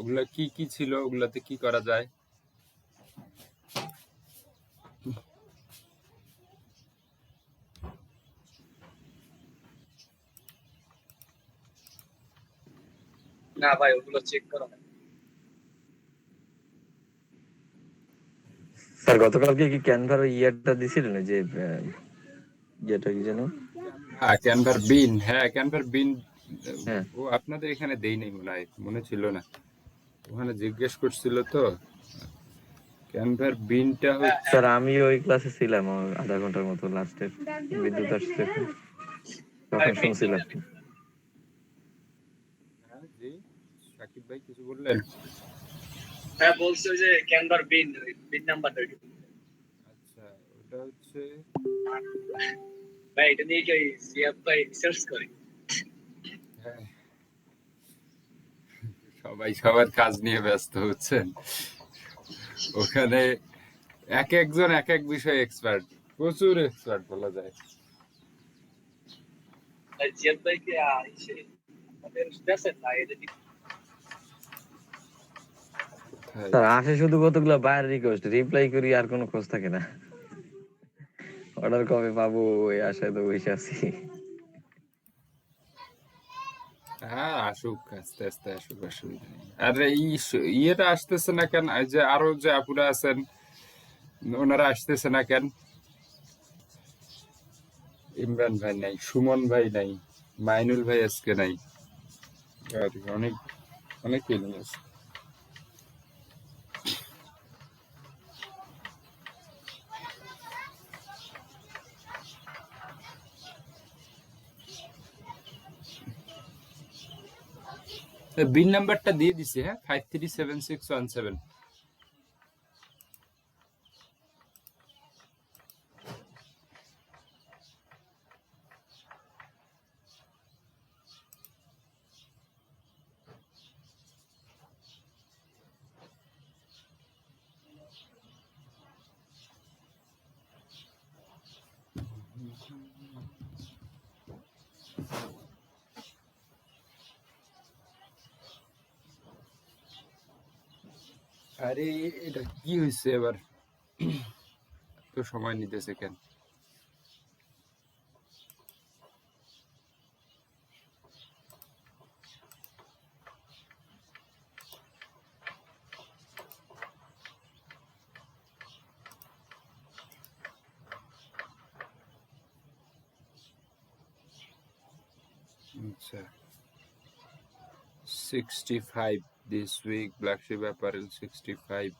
ওগুলা কি কি ছিল, ওগুলাতে কি করা যায়? না ভাই, ওগুলো চেক করা হয়। স্যার গতকালকে কি ক্যানভার ইয়েটা দিছিলেন, যে ইয়েটা কি জানো? হ্যাঁ, ক্যানভার বিন। হ্যাঁ, ক্যানভার বিন। হ্যাঁ ও আপনাদের এখানে দেই নাই মনে হয়, মনে ছিল না। ওখানে জিজ্ঞেস করছিল তো। ক্যানভার বিনটা হচ্ছে স্যার আমি ওই ক্লাসে ছিলাম আধা ঘন্টার মতো, লাস্টে বিদ্যুৎ আসছে তখন শুনছিলাম। হ্যাঁ, জি সাকিব ভাই কিছু বললেন? হ্যাঁ, বলছে যে ক্যানভার বিন নাম্বারটা। আচ্ছা, ওটা হচ্ছে ভাই এটা নিয়ে কি সিএফ ভাই রিসার্চ করে? হ্যাঁ, সবাই সবার কাজ নিয়ে ব্যস্ত হচ্ছেন। ওখানে এক একজন এক এক বিষয়ে এক্সপার্ট, প্রচুর এক্সপার্ট বলা যায়। সিএফ ভাই কি আমাদের দেশে না এটা স্যার আসে শুধু কতগুলো বাইরের রিকোয়েস্ট, রিপ্লাই করি আর কোনো খোঁজ থাকে না। অর্ডার কবে পাবো ওই আশায় তো বসে আছি। হ্যাঁ, আসুক, আস্তে আস্তে আসুক, অসুবিধা নেই। আর এই ইয়েটা আসতেছে না কেন? এই যে আরো যে আপুরা আছেন, ওনারা আসতেছে না কেন? ইমরান ভাই নাই, সুমন ভাই নাই, মাইনুল ভাই আজকে নাই, আর অনেক অনেকেই নেই আজকে। বিন নাম্বারটা দিয়ে দিছি। হ্যাঁ, 537617। আরে এটা কি হয়েছে এবার? তো সময় নিতেছে কেন? আচ্ছা, 65 this week, Black Sheep Apparel 65।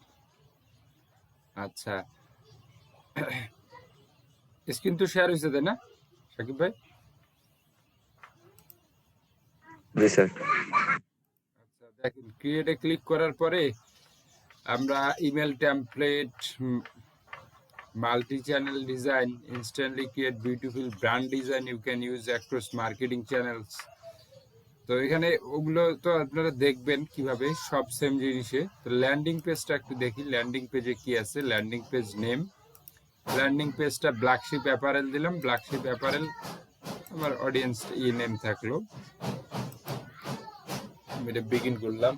আচ্ছা, স্ক্রিন তো শেয়ার হয়েছে তাই না সাকিব ভাই? জি স্যার। আচ্ছা, দেখেন, ক্রিয়েটে ক্লিক করার পরে আমরা email template, multi-channel design, instantly create beautiful brand design you can use across marketing channels। তো এখানে ওগুলো তো আপনারা দেখবেন কিভাবে, সব সেম জিনিসে। তো ল্যান্ডিং পেজটা একটু দেখি, ল্যান্ডিং পেজে কি আছে। ল্যান্ডিং পেজ নেম, ল্যান্ডিং পেজটা ব্ল্যাক শিপ অ্যাপারেল দিলাম। ব্ল্যাক শিপ অ্যাপারেল আমার অডিয়েন্স নেম থাকলো, এটা বিগিন করলাম।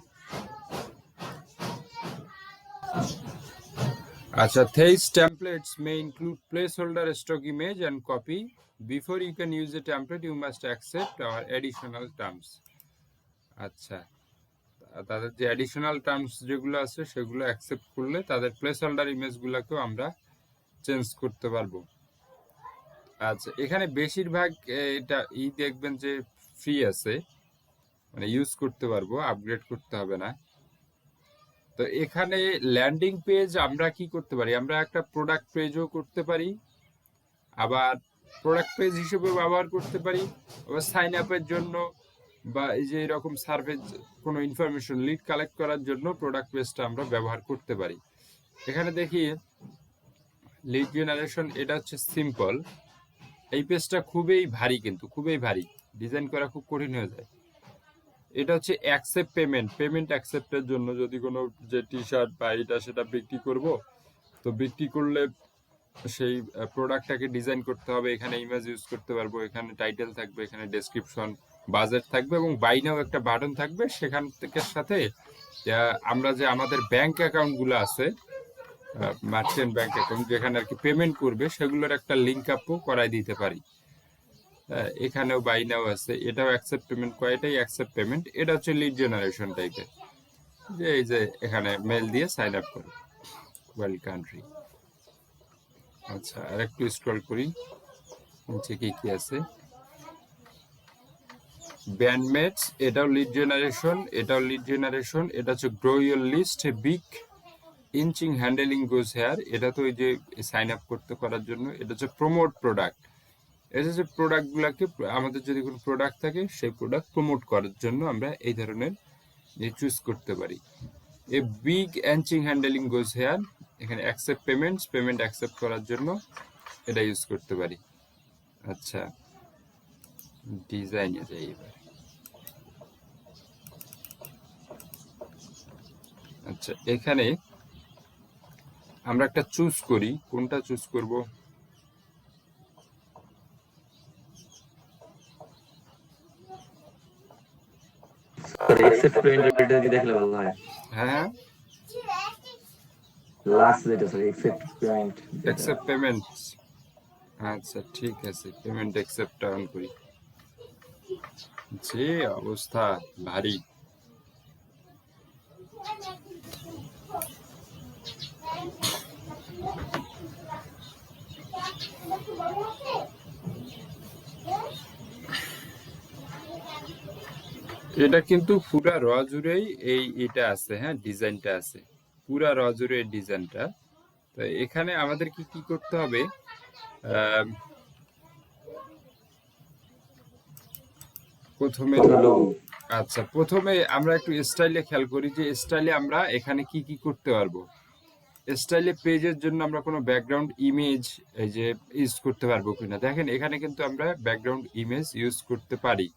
আচ্ছা, these templates may include placeholder, stock image and copy. Before you can use the template, you must accept our additional terms। আচ্ছা, তাদের যে অ্যাডিশনাল টার্মস যেগুলো আছে সেগুলো অ্যাকসেপ্ট করলে তাদের প্লেসহোল্ডার ইমেজগুলোকেও আমরা চেঞ্জ করতে পারবো। আচ্ছা, এখানে বেশিরভাগ এটা দেখবেন যে ফ্রি আছে, মানে ইউজ করতে পারবো, আপগ্রেড করতে হবে না। তো এখানে ল্যান্ডিং পেজ আমরা কি করতে পারি, আমরা একটা প্রোডাক্ট পেজও করতে পারি, আবার প্রোডাক্ট পেজ হিসেবে ব্যবহার করতে পারি, আবার সাইন আপের জন্য বা এই যে এরকম সার্ভে কোনো ইনফরমেশন লিড কালেক্ট করার জন্য প্রোডাক্ট পেজটা আমরা ব্যবহার করতে পারি। এখানে দেখি লিড জেনারেশন, এটা হচ্ছে সিম্পল। এই পেজটা খুবই ভারী, কিন্তু খুবই ভারী, ডিজাইন করা খুব কঠিন হয়ে যায়। এটা হচ্ছে অ্যাকসেপ্ট পেমেন্ট, পেমেন্ট অ্যাকসেপ্টের জন্য যদি কোনো যে টি শার্ট বা এটা সেটা বিক্রি করব, তো বিক্রি করলে সেই প্রোডাক্টটাকে ডিজাইন করতে হবে। এখানে ইমেজ ইউজ করতে পারবো, এখানে টাইটেল থাকবে, এখানে ডেসক্রিপশন, বাজেট থাকবে এবং বাই নাও একটা বাটন থাকবে, সেখান থেকে সাথে আমরা যে আমাদের ব্যাংক অ্যাকাউন্ট গুলো আছে, মার্চেন্ট ব্যাংক অ্যাকাউন্ট যেখানে আর কি পেমেন্ট করবে, সেগুলোর একটা লিঙ্ক আপও করাই দিতে পারি। এখানেও বাই নাও আছে, এটাও অ্যাকসেপ্ট পেমেন্ট, কয়টাই অ্যাকসেপ্ট পেমেন্ট। এটা হচ্ছে লিড জেনারেশন টাইপের, যে এই যে এখানে মেল দিয়ে সাইন আপ করো ওয়ার্ল্ড কান্ট্রি। আচ্ছা, আর একটু স্ক্রল করি নিচে কি কি আছে। ব্যান্ডমেটস, এটাও লিড জেনারেশন, এটাও লিড জেনারেশন। এটা হচ্ছে grow your list big enticing headline goes here, এটা তো ওই যে সাইন আপ করতে করার জন্য। এটা হচ্ছে প্রমোট প্রোডাক্ট, এটা হচ্ছে প্রোডাক্টগুলোকে, আমাদের যদি কোনো প্রোডাক্ট থাকে সেই প্রোডাক্ট প্রমোট করার জন্য আমরা এই ধরনের চুজ করতে পারি। A big enticing headline goes here, এখানে অ্যাকসেপ্ট পেমেন্টস, পেমেন্ট অ্যাকসেপ্ট করার জন্য এটা ইউজ করতে পারি। আচ্ছা, ডিজাইনে যাই এবার। আচ্ছা, এখানে আমরা একটা চুজ করি, কোনটা চুজ করব? এক্সেপ্ট পেমেন্ট এটা কি দেখলে ভালো হয়? হ্যাঁ, লাস্ট যেটা sir except payment, accept payments. আচ্ছা ঠিক আছে, পেমেন্ট অ্যাকসেপ্ট অন করি। যে অবস্থা ভারী। এটা কিন্তু পুরা র জুড়েই এটা আছে, হ্যাঁ ডিজাইনটা আছে, পুরা র জুড়ে এই ডিজাইনটা। তো এখানে আমাদের কি করতে হবে? প্রথমে আচ্ছা, প্রথমে আমরা একটু স্টাইলে খেয়াল করি যে স্টাইলে আমরা এখানে কি করতে পারবো। স্টাইলে পেজের জন্য আমরা কোনো ব্যাকগ্রাউন্ড ইমেজ এই যে ইউজ করতে পারবো কিনা। দেখেন এখানে কিন্তু আমরা ব্যাকগ্রাউন্ড ইমেজ ইউজ করতে পারি।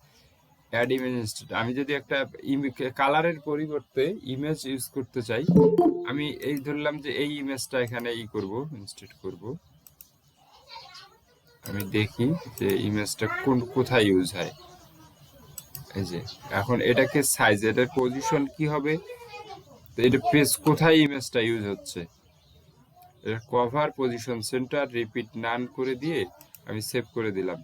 অ্যাড ইমেজ ইনস্টেড, আমি যদি একটা কালারের পরিবর্তে ইমেজ ইউজ করতে চাই, আমি এই ধরলাম যে এই ইমেজটা এখানে করব, ইনস্টেড করব। আমি দেখি যে ইমেজটা কোথায় ইউজ হয়। এই যে এখন এটাকে সাইজ, এটার পজিশন কি হবে, তো এটা পেজ কোথায় ইমেজটা ইউজ হচ্ছে, এটা কভার, পজিশন, সেন্টার, রিপিট নান করে দিয়ে আমি সেভ করে দিলাম।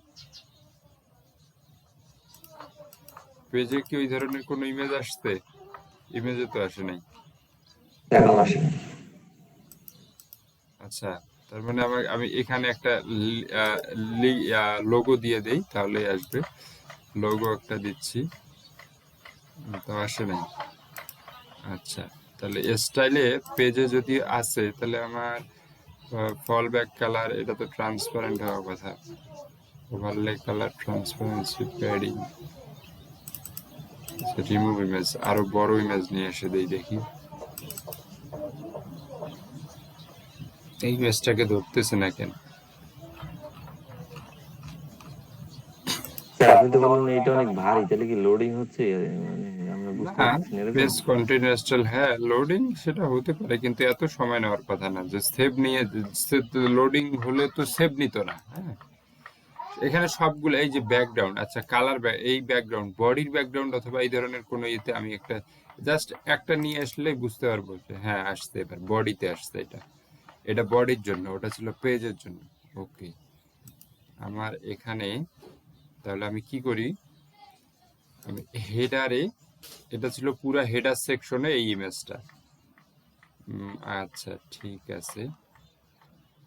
পেজে কি ওই ধরনের কোনো ইমেজ আসছে? ইমেজে তো আসে নাই। আচ্ছা, তার মানে আমি এখানে একটা লোগো দিয়ে দেই, তাহলে আসবে। লোগো একটা দিচ্ছি, তো আসে নাই। আচ্ছা, তাহলে স্টাইলে পেজে যদি আসে, তাহলে আমার ফল ব্যাক কালার, এটা তো ট্রান্সপারেন্ট হওয়ার কথা। Overlay colour, transparency, padding, remove image, আরো বড় ইমেজ নিয়ে এসে দেই, দেখি এই ইমেজটাকে ধরতেছে না কেন। আপনি তো বললেন এটা অনেক ভারী, তাহলে কি লোডিং হচ্ছে? মানে আমরা বুঝতে না, পারছি না এরকম। পেজ কন্টেইনার স্টাইল, হ্যাঁ লোডিং সেটা হতে পারে, কিন্তু এত সময় নেওয়ার কথা না। যে সেভ নিয়ে লোডিং হলে তো সেভ নিত না। হ্যাঁ, এখানে সবগুলো এই যে ব্যাকগ্রাউন্ড, আচ্ছা কালার, এই ব্যাকগ্রাউন্ড, বডির ব্যাকগ্রাউন্ড অথবা এই ধরনের কোনো ইয়েতে আমি একটা জাস্ট একটা নিয়ে আসলে বুঝতে পারবো যে হ্যাঁ আসছে, এবার বডিতে আসছে। এটা বডির জন্য, ওটা ছিল পেজের জন্য। ওকে, আমার এখানে তাহলে আমি কি করি, আমি হেডারে, এটা ছিল পুরা হেডার সেকশনে এই ইমেজটা। আচ্ছা ঠিক আছে,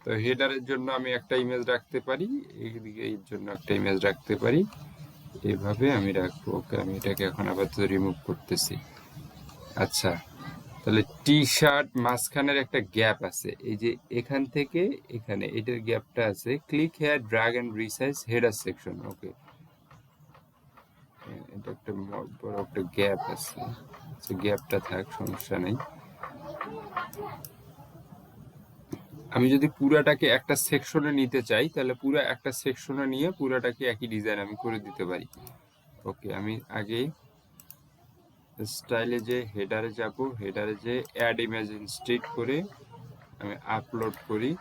তো হেডারের জন্য আমি একটা ইমেজ রাখতে পারি, এইদিকে এর জন্য একটা ইমেজ রাখতে পারি, এভাবে আমি রাখবো। ওকে, আমি এটাকে এখন আপাতত রিমুভ করতেছি। আচ্ছা, তাহলে টি শার্ট মাঝখানের একটা গ্যাপ আছে, এই যে এখান থেকে এখানে এটার গ্যাপটা আছে। Click here, drag and resize header section. Okay, এটা একটা বড় একটা গ্যাপ আছে, গ্যাপটা থাক, সমস্যা নেই। আমি যদি পুরাটাকে একটা সেকশনে নিতে চাই, তাহলে পুরো একটা সেকশনে নিয়ে পুরাটাকে একই ডিজাইন আমি করে দিতে পারি। ওকে, আমি আগে স্টাইলে যে হেডারে যাব, হেডারে যে অ্যাড ইমেজ ইনস্টেড করে আমি আপলোড করি।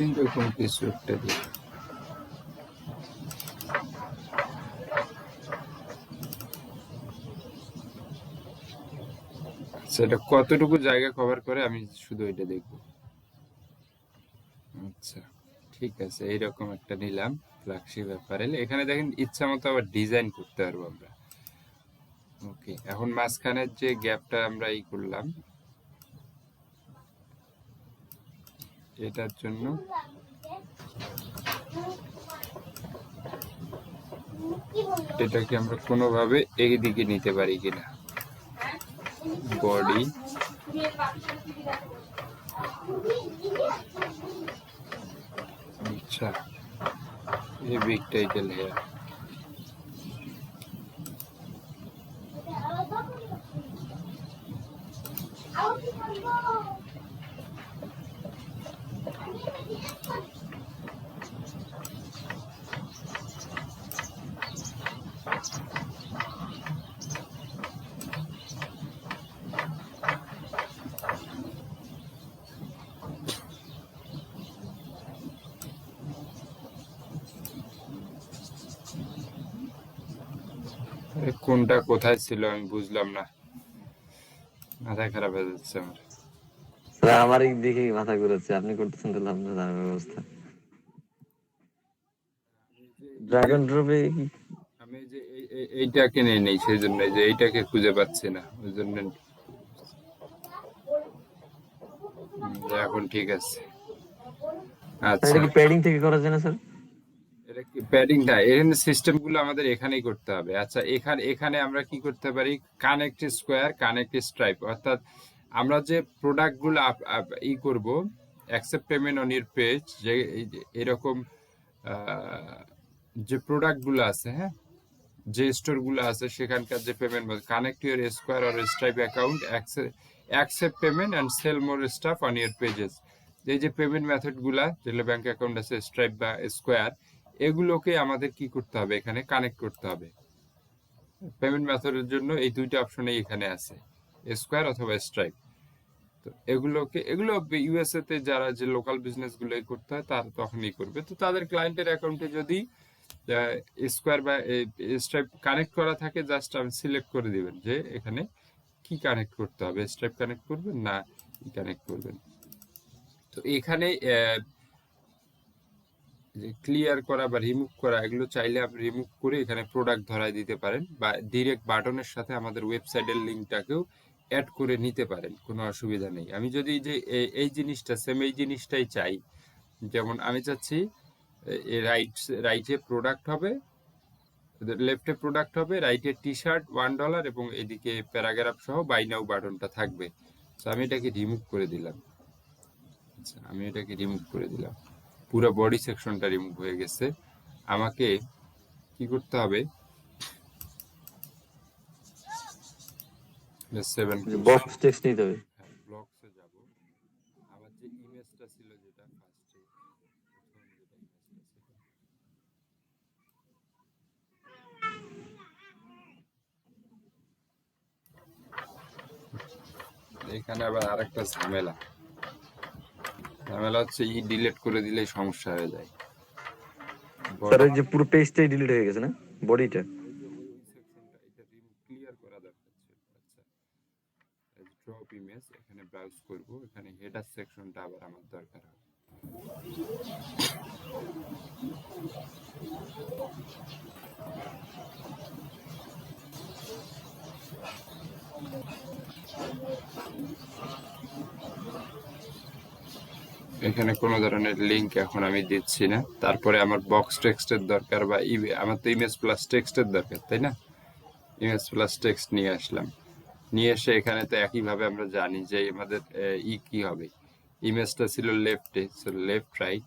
এরকম কিছু একটা দিই। সেটা কতটুকু জায়গা কভার করে আমি শুধু এটা দেখব। আচ্ছা ঠিক আছে, এইরকম একটা নিলাম ফ্ল্যাগশিপ অ্যাপারেল। এখানে দেখেন ইচ্ছা মতো আবার ডিজাইন করতে পারবো আমরা। ওকে, এখন মাঝখানের যে গ্যাপটা আমরা ই করলাম এটার জন্য এটাকে আমরা কোনোভাবে এই দিকে নিতে পারি কিনা। বডি আচ্ছা, এই বিগ টাইটেল হেয়ার কোনটা কোথায় ছিল আমি বুঝলাম না, মাথা খারাপ হয়ে যাচ্ছে আমার। স্যার আমার এই দেখে মাথা ঘুরাচ্ছে, আপনি করতেছেন তাহলে আপনার জানার ব্যবস্থা। ড্রাগন ড্রপে আমি যে এইটাকে নেই সেই জন্য যে এইটাকে খুঁজে পাচ্ছি না, ওই জন্য এখন ঠিক আছে। আচ্ছা, এটা কি প্যাডিং থেকে করা যায় না স্যার? এটা কি প্যাডিং না, এখানে সিস্টেম গুলো আমাদের এখানেই করতে হবে। আচ্ছা, এখানে আমরা কি করতে পারি, কানেক্ট স্কোয়ার কানেক্ট স্ট্রাইপ, অর্থাৎ আমরা যে প্রোডাক্ট গুলো ই করব, accept payment on your page, যে এরকম যে প্রোডাক্ট গুলো আছে, হ্যাঁ, যে স্টোর গুলো আছে সেখানকার যে payment, connect your Square or Stripe account, accept payment and sell more stuff on your pages. এই যে পেমেন্ট মেথড গুলা, যেগুলো ব্যাংক অ্যাকাউন্ট আছে, স্ট্রাইপ বা স্কোয়ার, এগুলোকে আমাদের কি করতে হবে, এখানে কানেক্ট করতে হবে। পেমেন্ট মেথডের জন্য এই দুইটা অপশনই এখানে আছে, স্কোয়ার অথবা স্ট্রাইপ। তো এগুলো ইউএসএ তে যারা যে লোকাল বিজনেস গুলো করতে হয় তারা তখনই করবে। তো তাদের ক্লায়েন্টের অ্যাকাউন্টে যদি স্কোয়ার বা স্ট্রাইপ কানেক্ট করা থাকে, জাস্ট আপনি সিলেক্ট করে দিবেন যে এখানে কি কানেক্ট করতে হবে, স্ট্রাইপ কানেক্ট করবেন না কি কানেক্ট করবেন। তো এখানে ক্লিয়ার করা বা রিমুভ করা, এগুলো চাইলে আপনি রিমুভ করে এখানে প্রোডাক্ট ধরায় দিতে পারেন, বা ডিরেক্ট বাটনের সাথে আমাদের ওয়েবসাইটের লিঙ্কটাকেও অ্যাড করে নিতে পারেন, কোনো অসুবিধা নেই। আমি যদি যে এই জিনিসটা সেম এই জিনিসটাই চাই, যেমন আমি চাচ্ছি রাইটে প্রোডাক্ট হবে, লেফটে প্রোডাক্ট হবে, রাইটে টি শার্ট $1 এবং এদিকে প্যারাগ্রাফ সহ বাই নাও বাটনটা থাকবে। তো আমি এটাকে রিমুভ করে দিলাম। আচ্ছা, আমি এটাকে রিমুভ করে দিলাম, পুরো বডি সেকশনটা রিমুভ হয়ে গেছে। আমাকে কি করতে হবে, 7 বক্স টেক্সট নিতে হবে। ব্লকসে যাব। আমার যে ইমেজটা ছিল, যেটা ফার্স্টে এখানে আবার আরেকটা ঝামেলা হচ্ছে, ডিলিট করে দিলে সমস্যা হয়ে যায়। স্যার এই যে পুরো পেজটাই ডিলিট হয়ে গেছে না, বডিটা? ওই সেকশনটা এটা ক্লিয়ার করা দরকার ছিল। আচ্ছা, ড্রপ ইমেজ, এখানে ব্রাউজ করব, এখানে হেডার সেকশনটা আবার আমার দরকার হবে। এখানে কোনো ধরনের লিংক এখন আমি দিচ্ছি না। তারপরে আমার বক্স টেক্সটের দরকার, বা আমার তো ইমেজ প্লাস টেক্সটের দরকার, তাই না? ইমেজ প্লাস টেক্সট নিয়ে আসলাম, নিয়ে এসে এখানে তো একইভাবে আমরা জানি যে আমাদের কি হবে, ইমেজটা ছিল লেফটে, লেফট রাইট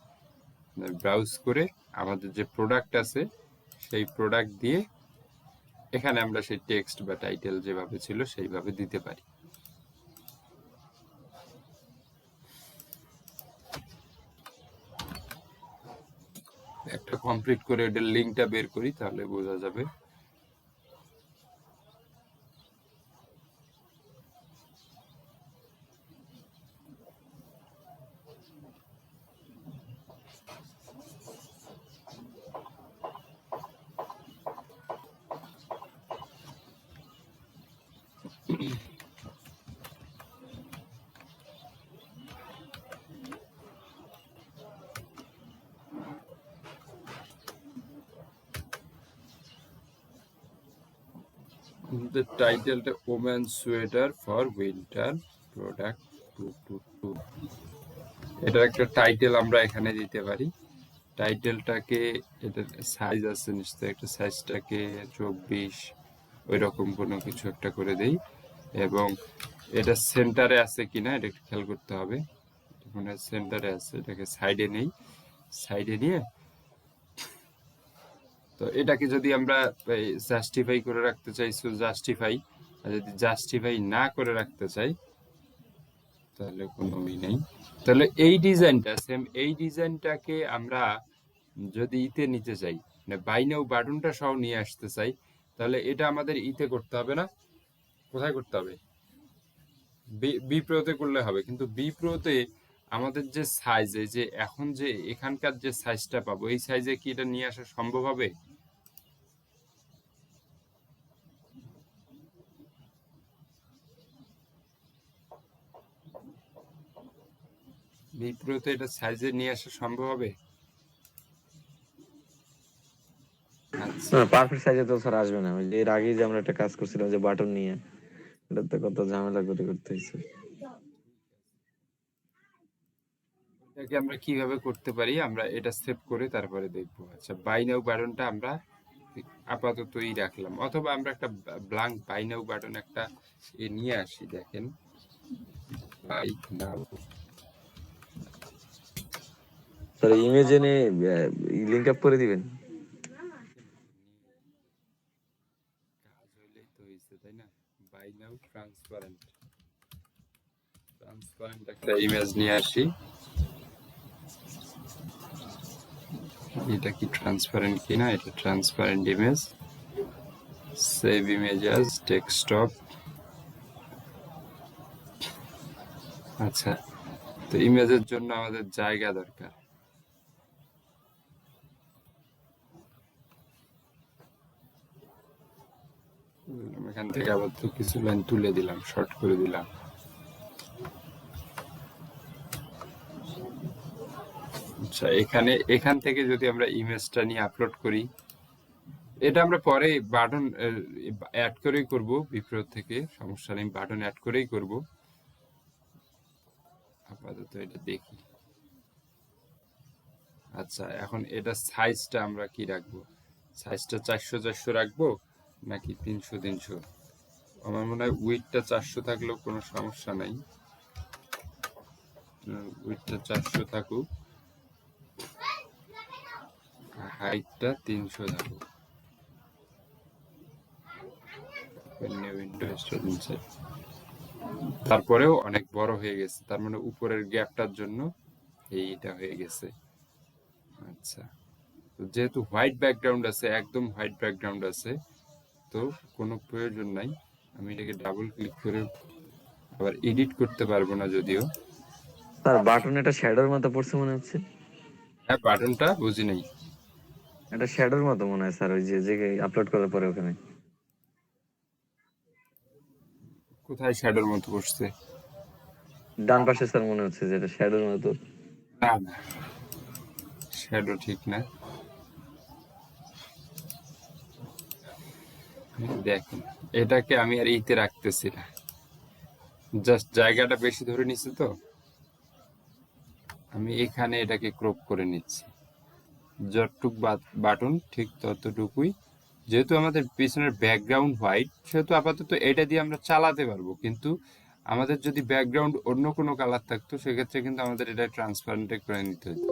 ব্রাউজ করে আমাদের যে প্রোডাক্ট আছে সেই প্রোডাক্ট দিয়ে এখানে আমরা সেই টেক্সট বা টাইটেল যেভাবে ছিল সেইভাবে দিতে পারি। একটা কমপ্লিট করে এটার লিঙ্কটা বের করি, তাহলে বোঝা যাবে। The টাইটেলটা women sweater for winter product 222, এটার একটা টাইটেল আমরা এখানে দিতে পারি। টাইটেলটাকে, এটার সাইজ আছে নিশ্চয়ই, একটা সাইজটাকে 24 ওই রকম কোনো কিছু একটা করে দেই, এবং এটা সেন্টারে আছে কিনা এটা একটু খেয়াল করতে হবে। মানে সেন্টারে আছে, এটাকে সাইডে নেই, সাইডে নিয়ে তো এটাকে যদি আমরা জাস্টিফাই করে রাখতে চাই, সো জাস্টিফাই, আর যদি জাস্টিফাই না করে রাখতে চাই তাহলে কোনো নেই। তাহলে এই ডিজাইনটা সেম, এই ডিজাইনটাকে আমরা যদি ইতে নিতে চাই, মানে বাই নাও বাটনটা সহ নিয়ে আসতে চাই, তাহলে এটা আমাদের ইতে করতে হবে না, কোথায় করতে হবে? বি প্রোতে করলে হবে, কিন্তু বি প্রোতে আমাদের যে সাইজ, এই যে এখন যে এখানকার যে সাইজটা পাবো, এই সাইজে কি এটা নিয়ে আসা সম্ভব হবে? বি প্রোতে এটা সাইজে নিয়ে আসা সম্ভব হবে? আচ্ছা, পারফেক্ট সাইজে তো স্যার আসবে না। ওই যে এর আগেই যে আমরা একটা কাজ করছিলাম যে বাটন নিয়ে, এটা তো কত ঝামেলা করে করতে হয়েছে। এটাকে আমরা কিভাবে করতে পারি, আমরা এটা সেভ করে তারপরে দেখবো। আচ্ছা, বাই নাও বাটনটা আমরা আপাততই রাখলাম, অথবা আমরা একটা ব্ল্যাঙ্ক বাই নাও বাটন একটা নিয়ে আসি। দেখেন, বাই নাও, স্যার ইমেজে নে লিংক আপ করে দিবেন। কাজ হইলেই তো হয়েছে, তাই না? বাই নাও ট্রান্সপারেন্ট, ট্রান্সপারেন্ট একটা ইমেজ নিয়ে আসি। এটা কি ট্রান্সপারেন্ট কিনা? এটা transparent image. Save image as desktop. আচ্ছা, তো ইমেজের জন্য আমাদের জায়গা দরকার। এখান থেকে আবার তো কিছু লাইন তুলে দিলাম, শর্ট করে দিলাম। আচ্ছা, এখান থেকে যদি আমরা ইমেজটা নিয়ে আপলোড করি, এটা আমরা পরে বাটন অ্যাড করেই করব, বিপ্রো থেকে সমস্যা নেই, বাটন অ্যাড করেই করব। আপাতত এটা দেখি। আচ্ছা, এখন এটা সাইজটা আমরা কি রাখবো? সাইজটা 400 রাখবো নাকি 300? আমার মনে হয় উইডথটা 400 থাকলেও কোনো সমস্যা নাই। উইডথটা 400 থাকুক, হাইটটা 300 থাকুক। তারপরেও অনেক বড় হয়ে গেছে, তার মানে উপরের গ্যাপটার জন্য এইটা হয়ে গেছে। আচ্ছা, তো যেহেতু হোয়াইট ব্যাকগ্রাউন্ড আছে, একদম হোয়াইট ব্যাকগ্রাউন্ড আছে, তো কোনো প্রয়োজন নাই। আমি এটাকে ডাবল ক্লিক করে আবার এডিট করতে পারবো না যদিও। স্যার বাটন এটা শ্যাডোর মতো পড়ছে মনে হচ্ছে। হ্যাঁ, বাটনটা বুঝি নাই। এটা শ্যাডোর মতো মনে হয় স্যার, ওই যে যে আপলোড করার পরে ওখানে। কোথায় শ্যাডোর মতো বসছে? ডান পাশে স্যার মনে হচ্ছে যে এটা শ্যাডোর মতো। না না, শ্যাডো ঠিক না। দেখেন, এটাকে আমি আর ইতে রাখতেছি না, জাস্ট জায়গাটা বেশি ধরে নিচ্ছে, তো আমি এখানে এটাকে ক্রপ করে নিচ্ছি। যতটুক বাটন ঠিক ততটুকুই। যেহেতু আমাদের পিছনের ব্যাকগ্রাউন্ড হোয়াইট, সেহেতু আপাতত এটা দিয়ে আমরা চালাতে পারবো, কিন্তু আমাদের যদি ব্যাকগ্রাউন্ড অন্য কোনো কালার থাকতো, সেক্ষেত্রে কিন্তু আমাদের এটা ট্রান্সপারেন্ট করে নিতে হতো।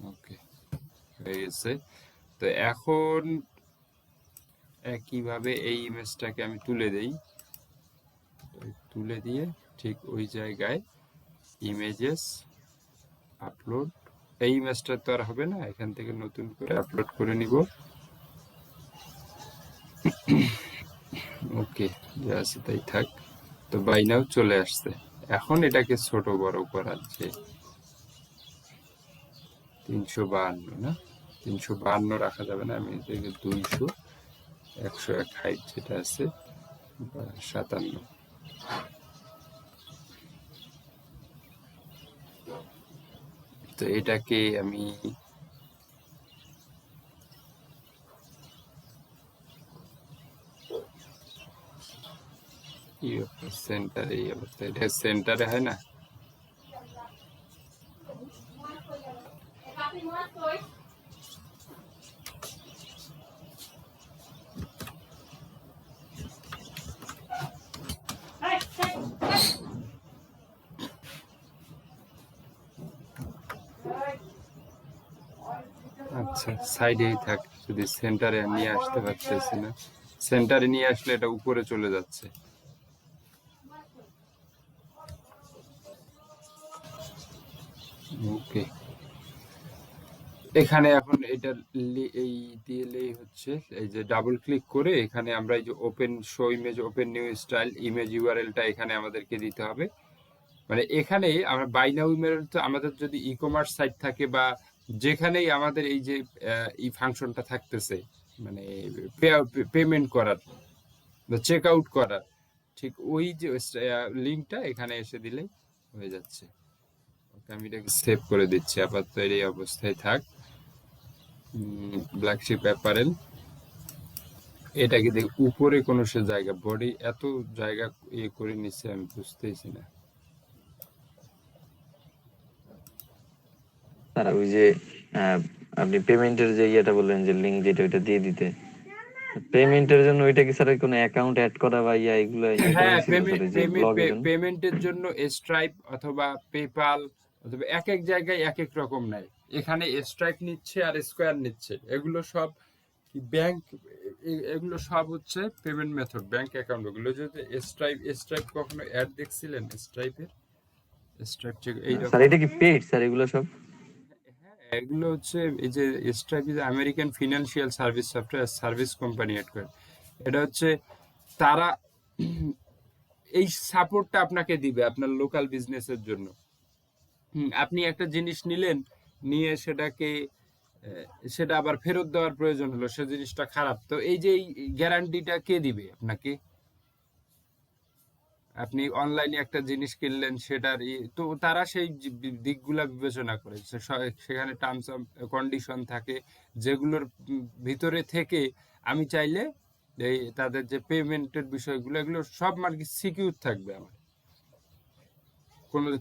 ওকে, হয়ে গেছে। তো এখন একইভাবে এই ইমেজটাকে আমি তুলে দেই। তুলে দিয়ে ঠিক ওই জায়গায় ইমেজেস আপলোড, এই ইমেজটা তো আর হবে না, এখান থেকে নতুন করে আপলোড করে নিব। ওকে, যা আছে তাই থাক। তো বাই নাও চলে আসছে। এখন এটাকে ছোট বড় করার যে 352 না, 352 রাখা যাবে না, আমি এটাকে 200, 101 হাইট যেটা আছে 57। তো এটাকে আমি সেন্টারে, এই অবস্থা, এটা সেন্টারে হয় না। আচ্ছা, সাইডেই থাক, যদি সেন্টারে নিয়ে আসতে পারতেছি না, সেন্টারে নিয়ে আসলে এটা উপরে চলে যাচ্ছে। ওকে, এখানে এখন এটা এই দিলেই হচ্ছে, এই যে ডাবল ক্লিক করে এখানে আমরা এই যে open show image, open new style image ইউআরএলটা এখানে আমাদেরকে দিতে হবে। মানে এখানে আমরা বাই নাও ইমেল, তো আমাদের যদি ই কমার্স সাইট থাকে বা যেখানেই আমাদের এই যে এই ফাংশনটা থাকতেছে, মানে পেমেন্ট করার বা চেক আউট করার, ঠিক ওই যে লিঙ্কটা এখানে এসে দিলেই হয়ে যাচ্ছে। ওকে, আমি এটাকে সেভ করে দিচ্ছি, আপাতত এই অবস্থায় থাক। ব্ল্যাক শিপ অ্যাপারেল, এটাকে দেখ উপরে কোনো সে জায়গা, বডি এত জায়গা ইয়ে করে নিচ্ছে আমি বুঝতেইছি না। স্যার ওই যে আপনি পেমেন্টের যে ইয়েটা বললেন যে লিংক যেটা ওইটা দিয়ে দিতে, পেমেন্টের জন্য ওইটা কি স্যার কোনো অ্যাকাউন্ট অ্যাড করা বা ইয়া এগুলো ই করা হ্যাঁ, হয়েছিল স্যার এই যে ব্লগের জন্য? পেমেন্টের জন্য স্ট্রাইপ অথবা পেপাল অথবা এক এক জায়গায় এক এক রকম নেয়। এখানে স্ট্রাইপ নিচ্ছে আর স্কোয়ার নিচ্ছে, এগুলো সব ব্যাংক, এগুলো সব হচ্ছে পেমেন্ট মেথড, ব্যাংক অ্যাকাউন্ট। ওগুলো যদি স্ট্রাইপ কখনো অ্যাড দেখছিলেন? স্ট্রাইপের স্ট্রাইপ স্যার এইরকম। এটা কি পেইড স্যার এগুলো সব? হ্যাঁ, এগুলো হচ্ছে এই যে Stripe is American financial service software service company add করে। এটা হচ্ছে তারা এই সাপোর্টটা আপনাকে দিবে আপনার লোকাল বিজনেসের জন্য। আপনি একটা জিনিস নিলেন, নিয়ে সেটাকে সেটা আবার ফেরত দেওয়ার প্রয়োজন হলো, সে জিনিসটা খারাপ, তো এই যে গ্যারান্টিটা কে দিবে আপনাকে? আপনি অনলাইনে একটা জিনিস কিনলেন, সেটার তো তারা সেই দিকগুলা বিবেচনা করে, সেখানে টার্মস অফ কন্ডিশন থাকে, যেগুলোর ভিতরে থেকে আমি চাইলে এই তাদের যে পেমেন্টের বিষয়গুলো, এগুলো সব মানে সিকিউর থাকবে। আমার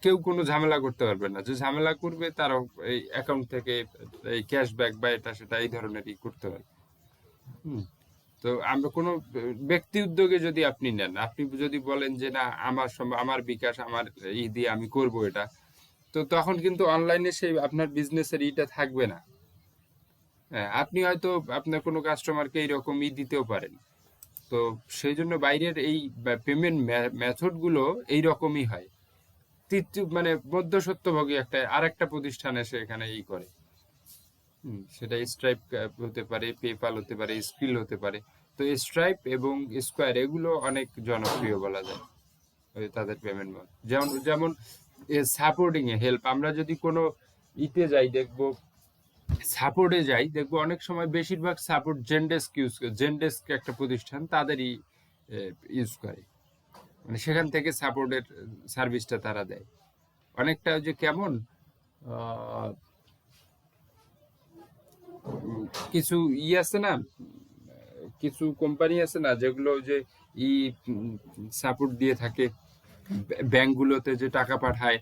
কেউ কোনো ঝামেলা করতে পারবে না, যে ঝামেলা করবে তারা এই অ্যাকাউন্ট থেকে এই ক্যাশব্যাক বা এটা সেটা এই ধরনেরই করতে পারবে। হুম। তো আমরা কোনো ব্যক্তি উদ্যোগে যদি আপনি নেন, আপনি যদি বলেন যে না আমার বিকাশ আমার দিয়ে আমি করব এটা, তো তখন কিন্তু অনলাইনে সেই আপনার বিজনেসের ইটা থাকবে না। হ্যাঁ, আপনি হয়তো আপনার কোনো কাস্টমারকে এইরকম দিতেও পারেন। তো সেই জন্য বাইরের এই পেমেন্ট মেথড গুলো এইরকমই হয়। তৃতীয় মানে মধ্যস্বত্বভোগী একটা আরেকটা প্রতিষ্ঠান এসে এখানে করে। সেটা স্ট্রাইপ হতে পারে, পেপাল হতে পারে, স্কিল হতে পারে। তো স্ট্রাইপ এবং স্কোয়ার এগুলো অনেক জনপ্রিয় বলা যায় তাদের পেমেন্ট মোড। যেমন যেমন সাপোর্টিং এ হেল্প, আমরা যদি কোনো ইতে যাই দেখবো, সাপোর্টে যাই দেখবো অনেক সময় বেশিরভাগ সাপোর্ট জেনডেস্ক জেনডেস্ক একটা প্রতিষ্ঠান তাদেরই ইউজ করে, মানে সেখান থেকে সাপোর্টের সার্ভিসটা তারা দেয়। অনেকটা যে কেমন কিছু আছে না, কিছু কোম্পানি আছে না যেগুলো যে ই সাপোর্ট দিয়ে থাকে, ব্যাংকগুলোতে যে টাকা পাঠায়,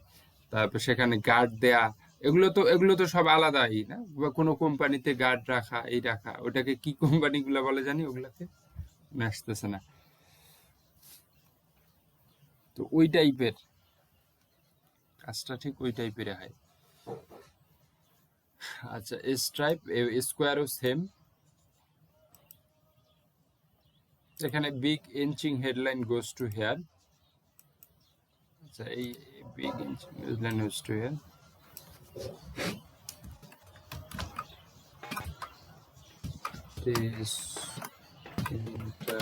তারপর সেখানে গার্ড দেয়া, এগুলো তো সব আলাদাই না, বা কোনো কোম্পানিতে গার্ড রাখা, এই রাখা, ওটাকে কি কোম্পানিগুলো বলে জানি, ওগুলাকে আসতেছে না। তো ওই টাইপের কাজটা ঠিক ওই টাইপের হয়। আচ্ছা, স্ট্রাইপ স্কোয়ারও সেম। এখানে big enticing headline goes to here, আচ্ছা, এই begins New Zealand news to here. This interaction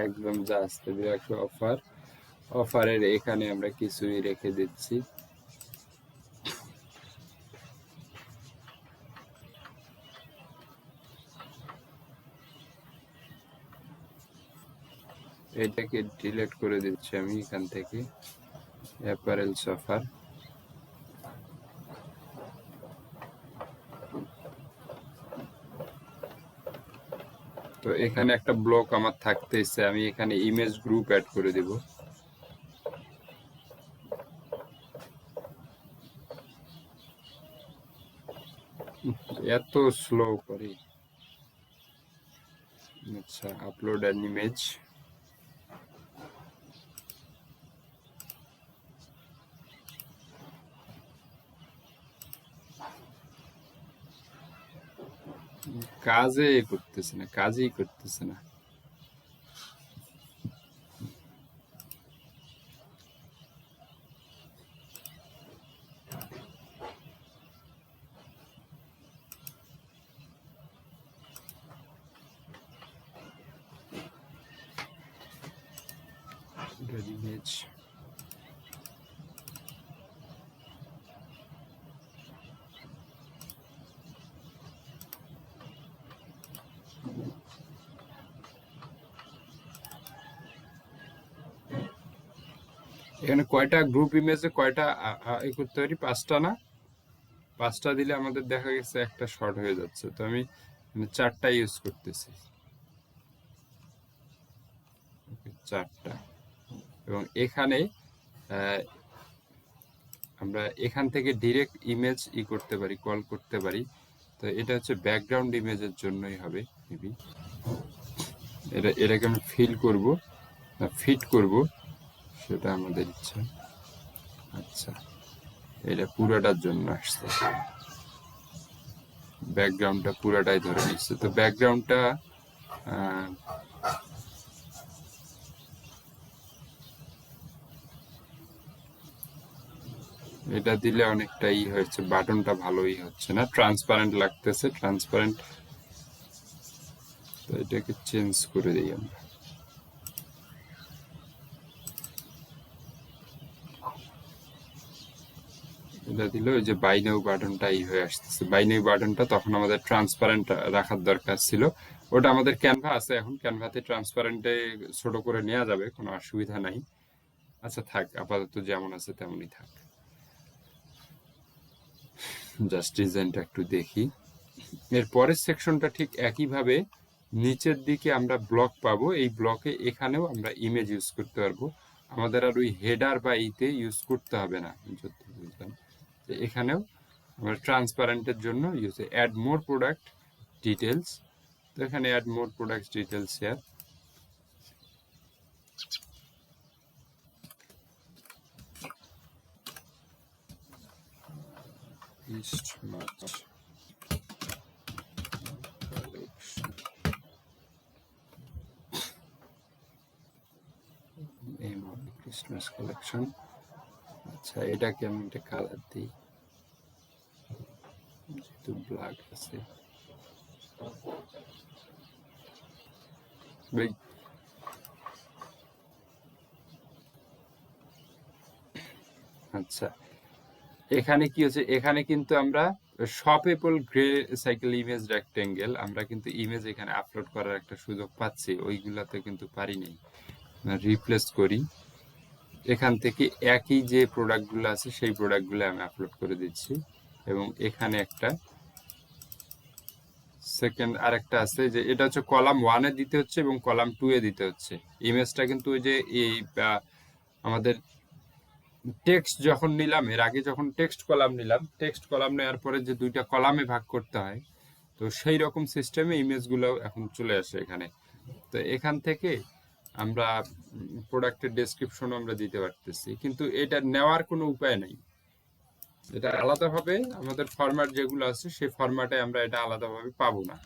একদম জাস্ট একটা অফারের এখানে আমরা কিছুই রেখে দিচ্ছি। এটাকে ডিলিট করে দিচ্ছি আমি এখান থেকে, অ্যাপারেলস অফার। তো এখানে একটা ব্লক আমার থাকতেছে, আমি এখানে ইমেজ গ্রুপ অ্যাড করে দেব। এত স্লো করে। আচ্ছা, আপলোড অ্যান ইমেজ। কাজেই করতেছে না। ইমেজ এখানে কয়টা গ্রুপ ইমেজে কয়টা করতে পারি? 5টা না? 5টা দিলে আমাদের দেখা গেছে একটা শর্ট হয়ে যাচ্ছে, তো আমি 4টা ইউজ করতেছি। 4টা। এবং এখানে আমরা এখান থেকে ডিরেক্ট ইমেজ করতে পারি, কল করতে পারি। তো এটা হচ্ছে ব্যাকগ্রাউন্ড ইমেজের জন্যই হবে মেবি। এটাকে আমি ফিট করব, সেটা আমাদের ইচ্ছা। আচ্ছা, এটা পুরোটার জন্য আসছে, ব্যাকগ্রাউন্ডটা পুরোটাই ধরে নিচ্ছে। তো ব্যাকগ্রাউন্ডটা এটা দিলে অনেকটাই হচ্ছে, বাটনটা ভালোই হচ্ছে না, ট্রান্সপারেন্ট লাগতেছে, ট্রান্সপারেন্ট। তো এটাকে চেঞ্জ করে দিই আমরা। এটা দিলে ওই যে বাই নাও বাটনটা হয়ে আসতেছে। বাই নাও বাটনটা তখন আমাদের ট্রান্সপারেন্ট রাখার দরকার ছিল। ওটা আমাদের ক্যানভা আছে, এখন ক্যানভাতে ট্রান্সপারেন্টে ছোট করে নেওয়া যাবে, কোনো অসুবিধা নাই। আচ্ছা থাক, আপাতত যেমন আছে তেমনই থাক। জাস্ট ডিজাইনটা একটু দেখি। এর পরের সেকশনটা ঠিক একইভাবে নিচের দিকে আমরা ব্লক পাবো। এই ব্লকে এখানেও আমরা ইমেজ ইউজ করতে পারবো, আমাদের আর ওই হেডার বা ইউজ করতে হবে না। যত বুঝলাম এখানেও আমরা ট্রান্সপারেন্টের জন্য use add more product details. তো এখানে add more product details here. Christmas collection. আচ্ছা, এটাকে আমি একটা কালার দিই, যেহেতু ব্ল্যাক আছে। আচ্ছা, এখানে কি হচ্ছে, এখানে কিন্তু আমরা শপেবল গ্রে সাইকেল ইমেজ রেক্টেঙ্গেল আমরা কিন্তু ইমেজ এখানে আপলোড করার একটা সুযোগ পাচ্ছি, ওইগুলাতে কিন্তু পারি নাই। রিপ্লেস করি, এখান থেকে একই যে প্রোডাক্টগুলো আছে সেই প্রোডাক্টগুলো আমি আপলোড করে দিচ্ছি। এবং এখানে একটা সেকেন্ড আরেকটা আছে, যে এটা হচ্ছে কলাম 1 এ দিতে হচ্ছে এবং কলাম 2 এ দিতে হচ্ছে। ইমেজটা কিন্তু ওই যে এই আমাদের টেক্সট যখন নিলাম, এর আগে যখন টেক্সট কলাম নিলাম, টেক্সট কলাম নেওয়ার পরে যে দুইটা কলামে ভাগ করতে হয়, তো সেই রকম সিস্টেমে ইমেজগুলো এখন চলে আসে এখানে। তো এখান থেকে আমরা প্রোডাক্টের ডেসক্রিপশন আমরা দিতে পারতেছি, কিন্তু এটা নেওয়ার কোনো উপায় নাই। এটা আলাদাভাবে আমাদের ফরম্যাট যেগুলো আছে সেই ফরম্যাটে আমরা এটা আলাদাভাবে পাবো না।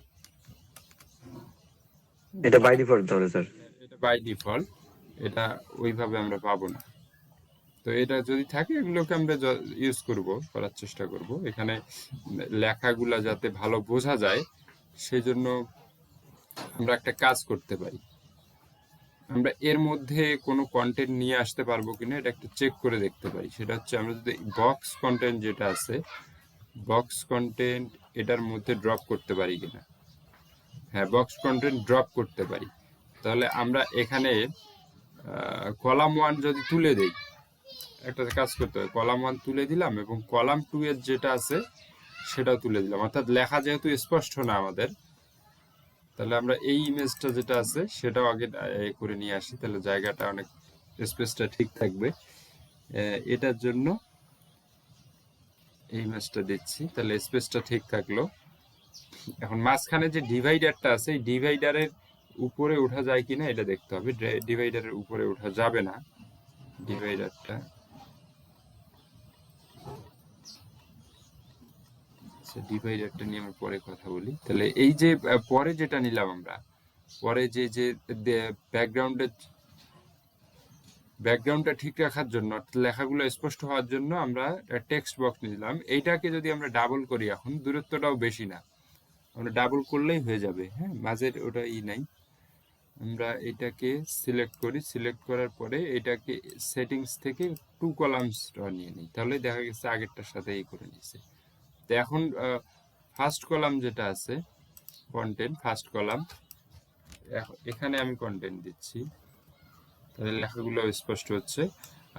এটা বাই ডিফল্ট তাহলে স্যার? এটা বাই ডিফল্ট, এটা ওইভাবে আমরা পাবো না। তো এটা যদি থাকে এগুলোকে আমরা ইউজ করার চেষ্টা করব। এখানে লেখাগুলা যাতে ভালো বোঝা যায় সেজন্য আমরা একটা কাজ করতে পারি। আমরা এর মধ্যে কোনো কন্টেন্ট নিয়ে আসতে পারবো কিনা এটা একটু চেক করে দেখতে পারি। সেটা হচ্ছে আমরা যদি বক্স কন্টেন্ট যেটা আছে, বক্স কন্টেন্ট এটার মধ্যে ড্রপ করতে পারি কিনা। হ্যাঁ, বক্স কন্টেন্ট ড্রপ করতে পারি। তাহলে আমরা এখানে কলাম 1 যদি তুলে দেই, একটা কাজ করতে হবে, কলাম 1 তুলে দিলাম এবং কলাম 2 এর যেটা আছে সেটাও তুলে দিলাম। অর্থাৎ লেখা যেহেতু স্পষ্ট না আমাদের, তাহলে আমরা এই ইমেজটা যেটা আছে সেটাও আগে করে নিয়ে আসি, তাহলে জায়গাটা অনেক স্পেসটা ঠিক থাকবে। এটার জন্য এই ইমেজটা দিচ্ছি, তাহলে স্পেসটা ঠিক থাকলো। এখন মাঝখানে যে ডিভাইডারটা আছে, এই ডিভাইডারের উপরে ওঠা যায় কিনা এটা দেখতে হবে। ডিভাইডারের উপরে ওঠা যাবে না, ডিভাইডারটা ডিভাইডারটা নিয়ে আমরা পরে কথা বলি। তাহলে এই যে পরে যেটা নিলাম আমরা, পরে যে ব্যাকগ্রাউন্ডটা ঠিক রাখার জন্য, লেখাগুলো স্পষ্ট হওয়ার জন্য আমরা টেক্সট বক্স নিলাম। এইটাকে যদি আমরা ডাবল করি, এখন দূরত্বটাও বেশি না, আমরা ডাবল করলেই হয়ে যাবে। হ্যাঁ, মাঝের ওটা নাই। আমরা এটাকে সিলেক্ট করি, সিলেক্ট করার পরে এটাকে সেটিংস থেকে 2 কলামস নিয়ে নিই, তাহলে দেখা গেছে আগেরটার সাথে এই করে নিছে। তো এখন ফার্স্ট কলাম যেটা আছে কন্টেন্ট, ফার্স্ট কলাম, এখানে আমি কন্টেন্ট দিচ্ছি, তাহলে লেখাগুলো স্পষ্ট হচ্ছে।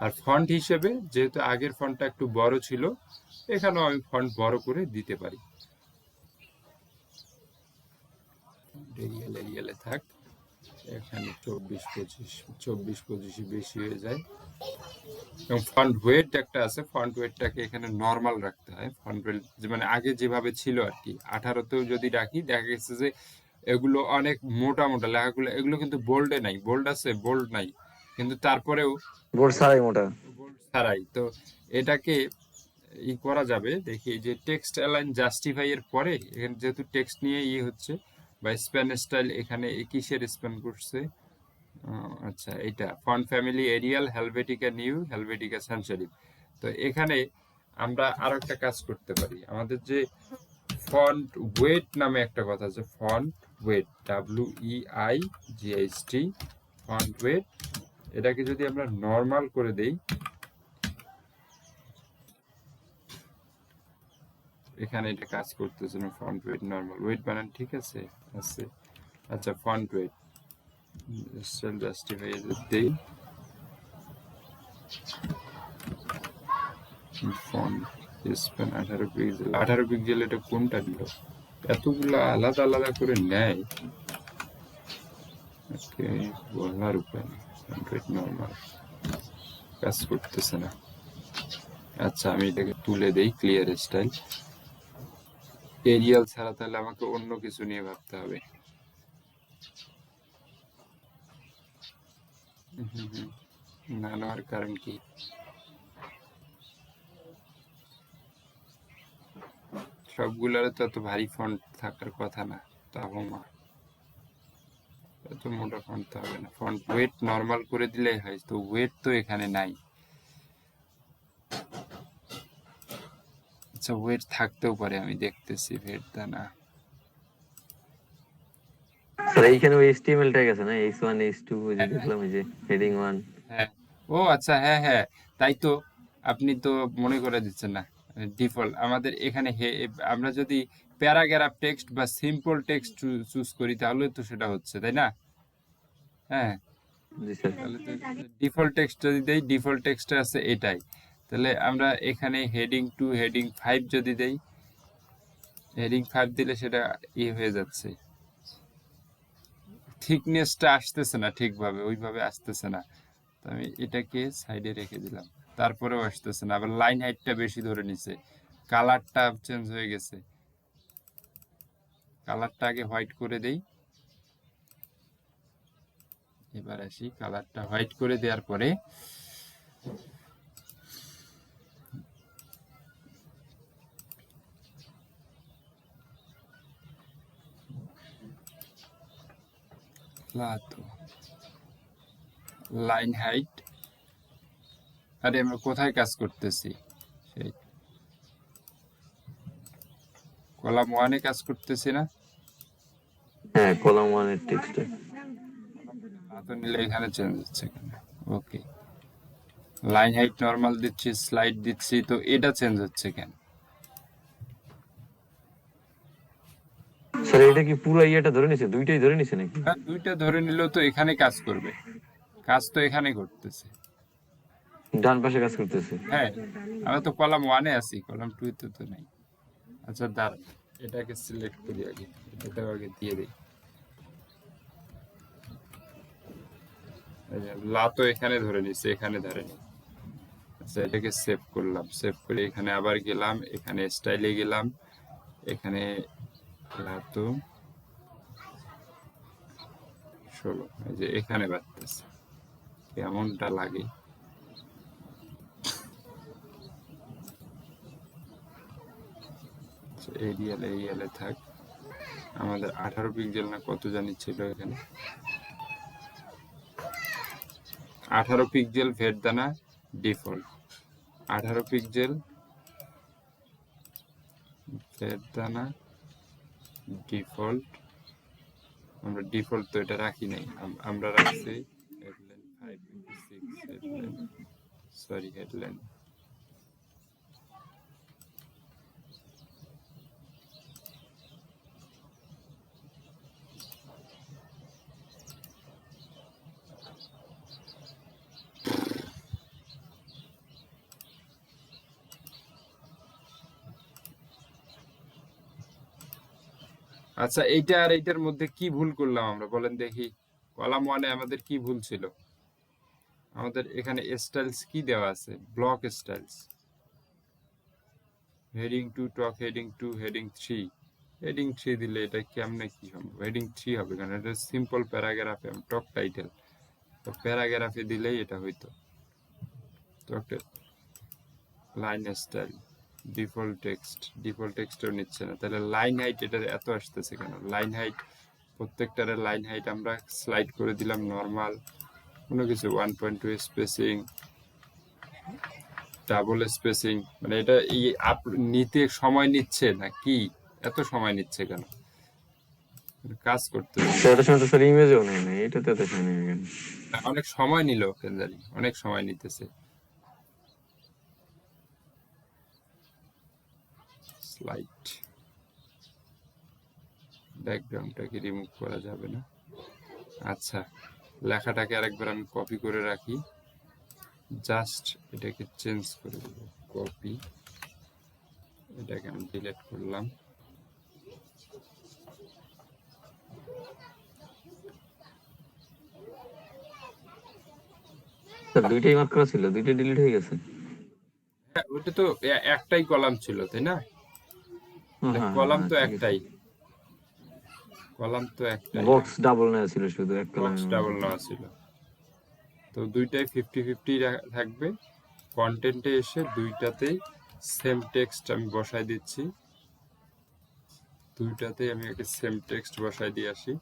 আর ফন্ট হিসেবে যেহেতু আগের ফন্টটা একটু বড় ছিল, এখানেও আমি ফন্ট বড় করে দিতে পারি। এরিয়ালে থাক, এখানে 24-25 বেশি হয়ে যায়। এবং ফন্ট ওয়েট একটা আছে, ফন্ট ওয়েটটাকে এখানে নর্মাল রাখতে হয়। ফন্ট ওয়েট মানে আগে যেভাবে ছিল আর কি, 18তেও যদি রাখি দেখা গেছে যে এগুলো অনেক মোটা মোটা লেখাগুলো, এগুলো কিন্তু বোল্ডে নাই, বোল্ড আছে বোল্ড নাই, কিন্তু তারপরেও বোর্ড ছাড়াই মোটা, বোল্ড ছাড়াই। তো এটাকে করা যাবে, দেখি যে টেক্সট অ্যালাইন জাস্টিফাই এর পরে এখানে যেহেতু টেক্সট নিয়ে হচ্ছে, বা স্প্যান স্টাইল এখানে কিসের স্প্যান করছে, আচ্ছা এটা font family Arial, Helvetica Neue, Helvetica sans serif. তো এখানে আমরা আরো একটা কাজ করতে পারি, আমাদের যে ফন্ট ওয়েট নামে একটা কথা আছে, font wait, WEIGHT, font wait, এটাকে যদি আমরা নর্মাল করে দেই, এখানে এটা কাজ করতেছে না। ফন্ট ওয়েট নর্মাল, ওয়েট বানান ঠিক আছে আছে। আচ্ছা, ফন্ট ওয়েট সেল জাস্টিফাই দেই, ফন্ট স্প্যান 18 পিক্সেল। 18 পিক্সেল এটা কোনটা দিল, এতগুলো আলাদা আলাদা করে নেয়, ওকে বলার উপায় নেই। ফন্ট ওয়েট নর্মাল কাজ করতেছে না। আচ্ছা, আমি এটাকে তুলে দেই, ক্লিয়ার স্টাইল এরিয়াল ছাড়া, তাহলে আমাকে অন্য কিছু নিয়ে ভাবতে হবে। না নেওয়ার কারণ কি, সবগুলার তো এত ভারী ফন্ট থাকার কথা না, তাহমা এত মোটা ফন্ট তো হবে না। ফন্ট ওয়েট নর্মাল করে দিলেই হয়, তো ওয়েট তো এখানে নাই। আচ্ছা, ওয়েট থাকতেও পারে, আমি দেখতেছি, ওয়েটটা না। স্যার এইখানে ওই HTML ট্যাগ আছে না, H1 H2 ওই যে দেখলাম, এই যে হেডিং 1। হ্যাঁ, ও আচ্ছা, হ্যাঁ হ্যাঁ, তাই তো, আপনি তো মনে করে দিচ্ছেন না। ডিফল্ট আমাদের এখানে আমরা যদি প্যারাগ্রাফ টেক্সট বা সিম্পল টেক্সট চুজ করি তাহলে তো সেটা হচ্ছে, তাই না? হ্যাঁ, জি স্যার। তাহলে তো ডিফল্ট টেক্সট যদি দেই, ডিফল্ট টেক্সট আছে এটাই। তাহলে আমরা এখানে হেডিং 2 হেডিং 5 যদি দেই, হেডিং 5 দিলে সেটা হয়ে যাচ্ছে, থিকনেসটা আসতেছে না ঠিকভাবে, ওইভাবে আসতেছে না। তো আমি এটাকে সাইডে রেখে দিলাম, তারপরেও আসতেছে না। আবার লাইন হাইটটা বেশি ধরে নিছে, কালারটা চেঞ্জ হয়ে গেছে। কালারটা আগে হোয়াইট করে দেই। এবার আসি, কালারটা হোয়াইট করে দেওয়ার পরে লাইন হাইট, আরে আমরা কোথায় কাজ করতেছি, সেই কলাম 1-এ কাজ করতেছি না? হ্যাঁ, কলাম 1 এর টেক্সটে। তো নিলে এখানে চেঞ্জ হচ্ছে কেন? ওকে, লাইন হাইট নরমাল দিচ্ছি, স্লাইড দিচ্ছি, তো এটা চেঞ্জ হচ্ছে কেন? স্যার এটা কি পুরো ইয়েটা ধরে নিছে, দুইটাই ধরে নিছে নাকি? হ্যাঁ, দুইটা ধরে নিলেও তো এখানে কাজ করবে, কাজ তো এখানে করতেছে। ডান পাশে কাজ করতেছে। হ্যাঁ, আমরা তো কলাম 1-এ আছি, কলাম 2-তে তো নাই। আচ্ছা দাঁড়া, এটাকে সিলেক্ট করি আগে, এটাও আগে দিয়ে দিই। লা তো এখানে ধরে নিচ্ছে, এখানে ধরে নি। আচ্ছা, এটাকে সেভ করলাম, সেভ করে এখানে আবার গেলাম, এখানে স্টাইলে গেলাম, এখানে লাতো 16, এই যে এখানে বাড়তেছে, কেমনটা লাগে। এরিয়ালে থাক। আমাদের 18 পিক্সেল না কত জানি ছিল এখানে, 18 পিক্সেল ভেটদানা ডিফল্ট, 18 পিক্সেল ভেটদানা ডিফল্ট। আমরা ডিফল্ট তো এটা রাখি নাই, আমরা রাখছি হেডলাইন 556 হেডলাইন, সরি হেডলাইন। আচ্ছা, এইটা আর এইটার মধ্যে কি ভুল করলাম আমরা, বলেন দেখি। কলাম 1-এ আমাদের কি ভুল ছিল? আমাদের এখানে স্টাইলস কি দেওয়া আছে, ব্লক স্টাইলস, হেডিং 2 টক, হেডিং 2 হেডিং 3, হেডিং 3 দিলে এটা কেমনে কি সম্ভব? হেডিং 3 হবে কারণ এটা সিম্পল প্যারাগ্রাফে টক টাইটেল, তো প্যারাগ্রাফে দিলেই এটা হইতো। টক লাইন স্টাইল, ডিফল্ট টেক্সটও নিচ্ছে না, তাহলে লাইন হাইট এটার এত আসতেছে কেন? লাইন হাইট প্রত্যেকটার লাইন হাইট আমরা স্লাইড করে দিলাম নরমাল, কোনো কিছু 1.2 স্পেসিং, ডাবল স্পেসিং, মানে এটা নিতে সময় নিচ্ছে না কি? এত সময় নিচ্ছে কেন? কাজ করতে এটার সময় তো স্যার ইমেজও নেই না, এটাতে এত সময় নেই কেন? অনেক সময় নিল কেন জানি, অনেক সময় নিতেছে। স্লাইড ব্যাকগ্রাউন্ডটাকে রিমুভ করা যাবে না। আচ্ছা, লেখাটাকে আরেকবার আমি কপি করে রাখি, জাস্ট এটাকে চেঞ্জ করে দেব, কপি, এটাকে আমি ডিলিট করলাম। স্যার দুইটাই মার্ক করা ছিল, দুইটা ডিলিট হয়ে গেছে। হ্যাঁ, ওটা তো একটাই কলাম ছিল, তাই না? কলাম তো একটাই, কলাম তো একটাই, বক্স ডাবল নেওয়া ছিল, শুধু একটা বক্স ডাবল নেওয়া ছিল। তো দুইটাই 50-50 থাকবে। কন্টেন্টে এসে দুইটাতেই সেম টেক্সট আমি বসাই দিচ্ছি, দুইটাতেই আমি একটা সেম টেক্সট বসাই দিয়ে আসি।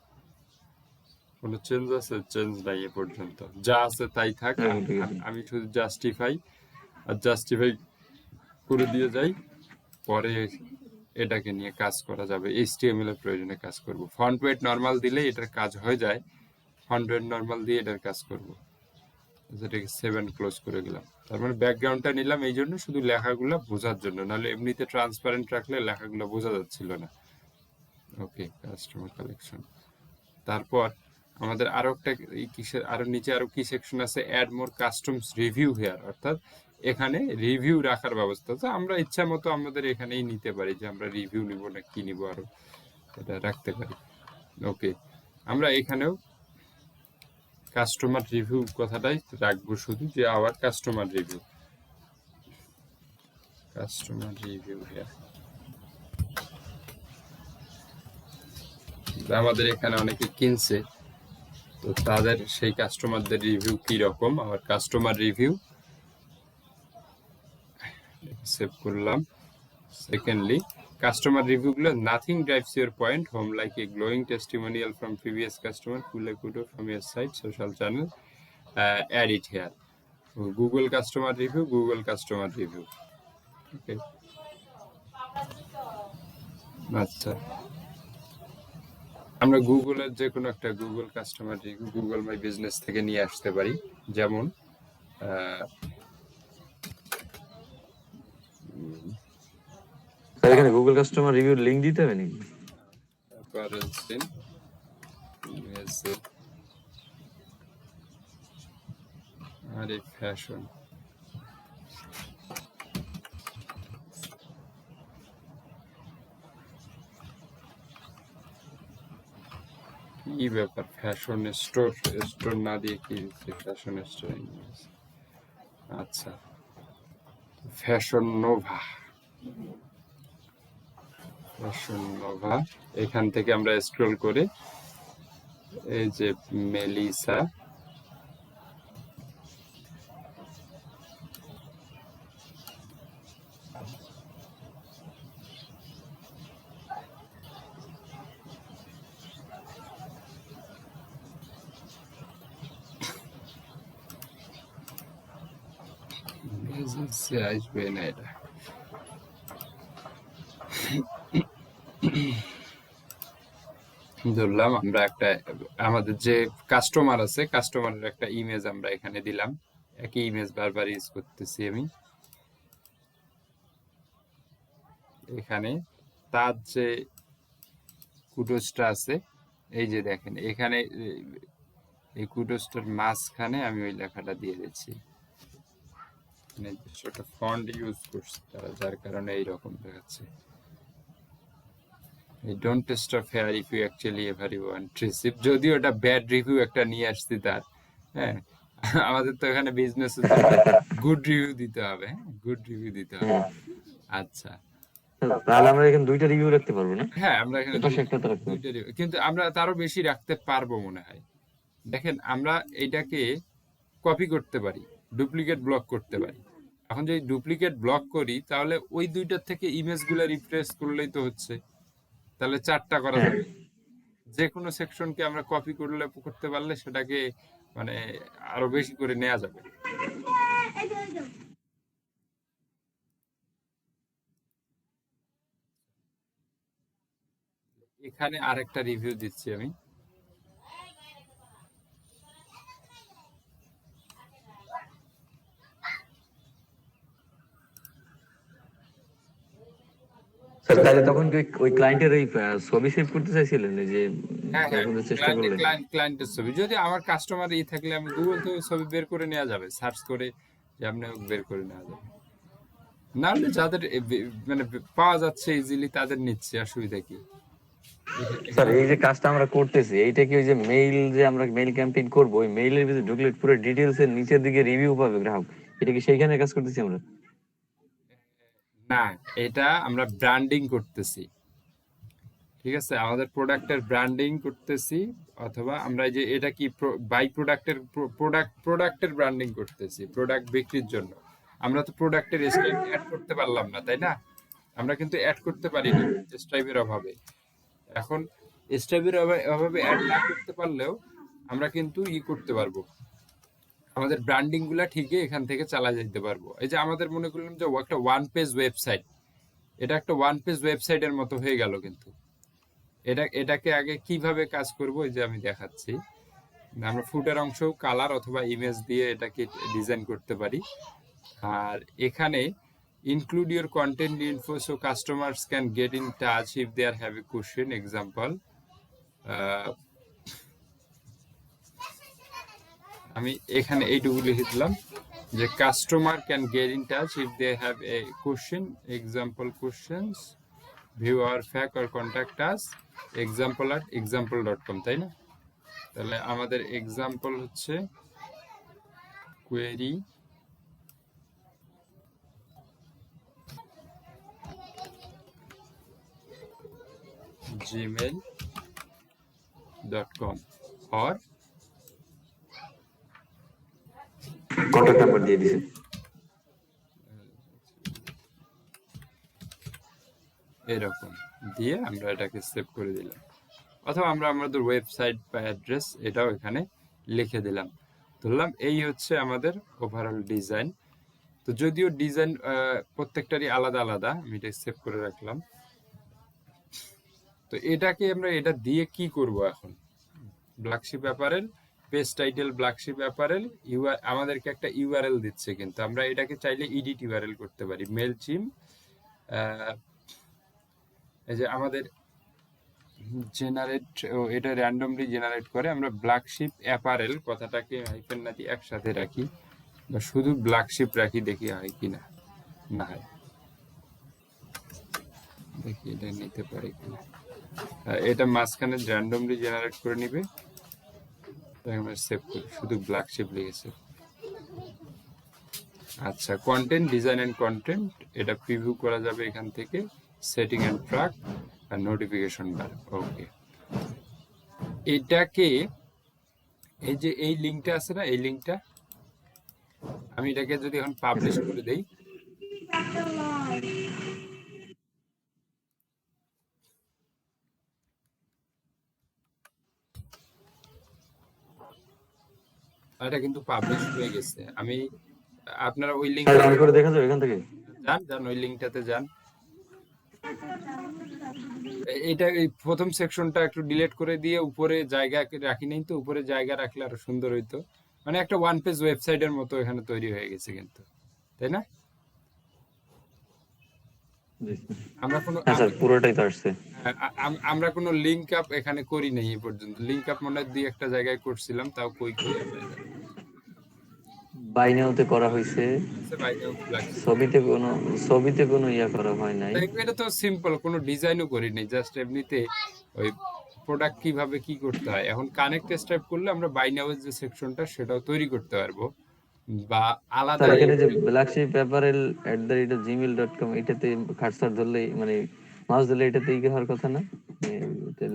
কোনো চেঞ্জ আছে? চেঞ্জ নাই এ পর্যন্ত, যা আছে তাই থাক। আমি শুধু জাস্টিফাই করে দিয়ে যাই, পরে এটাকে নিয়ে কাজ করা যাবে। HTML এর প্রয়োজনে কাজ করব, ফন্ট ওয়েট নরমাল দিলে এটার কাজ হয়ে যায়, ফন্ট ওয়েট নরমাল দিয়ে এটার কাজ করব। যেটাকে 7 ক্লোজ করে গেলাম। তার মানে ব্যাকগ্রাউন্ডটা নিলাম এই জন্য, শুধু লেখাগুলো বোঝার জন্য, নাহলে এমনিতে ট্রান্সপারেন্ট রাখলে লেখাগুলো বোঝা যাচ্ছিল না। ওকে, কাস্টমার কালেকশন। তারপর আমাদের আরো একটা কিসের আরো নিচে আরো কি সেকশন আছে, add more customs review here, অর্থাৎ এখানে রিভিউ রাখার ব্যবস্থা। তো আমরা ইচ্ছা মতো আমাদের এখানেই নিতে পারি যে আমরা রিভিউ নিব না কি নিব, আরো এটা রাখতে পারি। ওকে, আমরা এখানেও কাস্টমার রিভিউ কথাটাই রাখবো, শুধু যে আওয়ার কাস্টমার রিভিউ হেয়ার। আমাদের এখানে অনেকে কিনছে, তো তাদের সেই কাস্টমারদের রিভিউ কি রকম, আমার কাস্টমার রিভিউ সেভ করলাম। সেকেন্ডলি, কাস্টমার রিভিউগুলো nothing drives your point home like a glowing testimonial from previous customer, cool a quote from your site, social channel, add it here. Google customer review, okay. আচ্ছা, আমরা গুগলের যে কোনো একটা Google customer review Google My Business থেকে নিয়ে আসতে পারি। যেমন এখানে গুগল কাস্টমার রিভিউ লিংক দিতে হবে নাকি? আরে ফ্যাশন, কি ব্যাপার, ফ্যাশন স্টোর না দিয়ে কি ফ্যাশন স্টোর? আচ্ছা, ফ্যাশন নোভা, এখান থেকে আমরা স্ক্রল করে এই যে মেলিসা, আসবে না এটা। ধরলাম আমরা একটা আমাদের যে কাস্টমার আছে, কাস্টমারের একটা ইমেজ আমরা এখানে দিলাম। একই ইমেজ বারবার ইউজ করতেছি আমি এখানে। তার যে কুডোসটা আছে, এই যে দেখেন এখানে এই কুডোসটার মাঝখানে আমি ওই লেখাটা দিয়ে দিচ্ছি। একটা ফন্ট ইউজ করছে তারা, যার কারণে এইরকম দেখাচ্ছে। Don't stop here if you actually every want receive, যদিও এটা ব্যাড রিভিউ একটা নিয়ে আসছি তার। হ্যাঁ, আমাদের তো এখানে বিজনেস গুড রিভিউ দিতে হবে, গুড রিভিউ দিতে হবে। আচ্ছা, তাহলে আমরা এখানে দুইটা রিভিউ রাখতে পারবো না? হ্যাঁ আমরা এখানে একটা তো রাখতে দুইটা review, কিন্তু আমরা তারও বেশি রাখতে পারবো মনে হয়। দেখেন, আমরা এটাকে কপি করতে পারি, ডুপ্লিকেট ব্লক করতে পারি। এখন যদি ডুপ্লিকেট ব্লক করি, তাহলে ওই দুইটার থেকে ইমেজগুলো রিফ্রেশ করলেই তো হচ্ছে, তাহলে 4টা করা যাবে। যে কোনো সেকশনকে আমরা কপি করতে পারলে সেটাকে মানে আরো বেশি করে নেওয়া যাবে। এখানে আরেকটা রিভিউ দিচ্ছি আমি। তাহলে তখন কি ওই ক্লায়েন্টের ওই ছবি সেভ করতে চাইছিলেন, যে হ্যাঁ, চেষ্টা করলেন? ক্লায়েন্টের ছবি, যদি আমার কাস্টমার থাকলে আমি গুগল থেকে ছবি বের করে নেওয়া যাবে, সার্চ করে যে আপনি বের করে নেওয়া যাবে। না হলে যাদের মানে পাওয়া যাচ্ছে ইজিলি তাদের নিচ্ছে, অসুবিধা কি? স্যার, এই যে কাজটা আমরা করতেছি, এইটা কি ওই যে মেইল, যে আমরা মেইল ক্যাম্পেইন করবো, ওই মেইলের ভিতরে ঢুকলে পুরো ডিটেইলস এর নিচের দিকে রিভিউ পাবে গ্রাহক, এটা কি সেইখানে কাজ করতেছি আমরা? না, এটা আমরা ব্র্যান্ডিং করতেছি। ঠিক আছে, আমাদের প্রোডাক্টের ব্র্যান্ডিং করতেছি, অথবা আমরা যে এটা কি বাই প্রোডাক্টের ব্র্যান্ডিং করতেছি, প্রোডাক্ট বিক্রির জন্য। আমরা তো প্রোডাক্টের স্ট্রাইপ অ্যাড করতে পারলাম না, তাই না? আমরা কিন্তু অ্যাড করতে পারিনি স্ট্রাইপের অভাবে। এখন স্ট্রাইপের অভাবে অ্যাড না করতে পারলেও আমরা কিন্তু করতে পারবো, আমাদের ব্র্যান্ডিং গুলা ঠিকই এখান থেকে চালা যেতে পারবো। এই যে আমাদের মনে করলাম যে একটা ওয়ান পেজ ওয়েবসাইট, এটা একটা ওয়ান পেজ ওয়েবসাইটের মতো হয়ে গেল। কিন্তু এটাকে আগে কিভাবে কাজ করব, এই যে আমি দেখাচ্ছি। আমরা ফুটের অংশও কালার অথবা ইমেজ দিয়ে এটাকে ডিজাইন করতে পারি। আর এখানে include your content info so customers can get in touch if they are have a question example আমি এখানে এইটুকু লিখে দিলাম যে customer can get in touch if they have a question example questions view our FAQ or contact us example@example.com, তাই না? তাহলে আমাদের এক্সাম্পল হচ্ছে query gmail.com or contact number দিয়ে দিছে। এরকম দিয়ে আমরা এটাকে সেভ করে দিলাম, অথবা আমরা আমাদের ওয়েবসাইট বা অ্যাড্রেস এটাও এখানে লিখে দিলাম। ধরলাম এই হচ্ছে আমাদের ওভারঅল ডিজাইন। তো যদিও ডিজাইন প্রত্যেকটারই আলাদা আলাদা, আমি এটা সেভ করে রাখলাম। তো এটাকে আমরা এটা দিয়ে কি করব এখন? Black sheep apparel page title black sheep apparel আমাদেরকে একটা ইউআরএল দিচ্ছে, কিন্তু আমরা এটাকে চাইলে এডিট ইউআরএল করতে পারি। মেলচিম এই যে আমাদের জেনারেট, এটা র্যান্ডমলি জেনারেট করে। আমরা ব্ল্যাকশিপ অ্যাপারেল কথাটাকে হাইফেন না দিয়ে একসাথে রাখি বা শুধু ব্ল্যাকশিপ রাখি, দেখি হয় কিনা। না হয়, দেখি এটা নিতে পারে কিনা। এটা মাঝখানে র্যান্ডমলি জেনারেট করে নিবে। আমরা সেভ করি, শুধু ব্ল্যাকশিপ লিখেছে। আচ্ছা, কন্টেন্ট ডিজাইন এন্ড কন্টেন্ট এটা প্রিভিউ করা যাবে এখান থেকে, সেটিং এন্ড ট্র্যাক আর নোটিফিকেশন বার। ওকে, এটাকে এই যে এই লিংকটা আছে না, এই লিংকটা আমি এটাকে যদি এখন পাবলিশ করে দেই, এটা কিন্তু পাবলিশ হয়ে গেছে। আমি আপনারা ওই লিংক করে দেখা যাবে এখান থেকে, যান ওই লিংকটাতে যান। এটা এই প্রথম সেকশনটা একটু ডিলিট করে দিয়ে উপরে জায়গা রাখি নাই, তো উপরে জায়গা রাখলে আরো সুন্দর হইতো। মানে একটা ওয়ান পেজ ওয়েবসাইটের মতো এখানে তৈরি হয়ে গেছে কিন্তু, তাই না? আমরা কোনো পুরোটাই তো আসছে। আমরা কোনো লিংক আপ এখানে করি নাই এই পর্যন্ত। লিংক আপ মনে হয় দুই একটা জায়গায় করছিলাম, তাও কই বাইনেওতে করা হয়েছে, ছবিতে কোনো ইয়া করা হয় নাই। এটা তো সিম্পল, কোনো ডিজাইনও করি নাই, জাস্ট এমনিতে ওই প্রোডাক্ট কিভাবে কি করতে হয়। এখন কানেক্ট স্টাইপ করলে আমরা বাইনাওয়ের যে সেকশনটা সেটাও তৈরি করতে পারবো, বা আলাদা এখানে যে ব্ল্যাকশিপ অ্যাপারেল@gmail.com এটাতে কার্সার ধরলেই মানে মাউস ধরলে এটাতেই কি হওয়ার কথা না?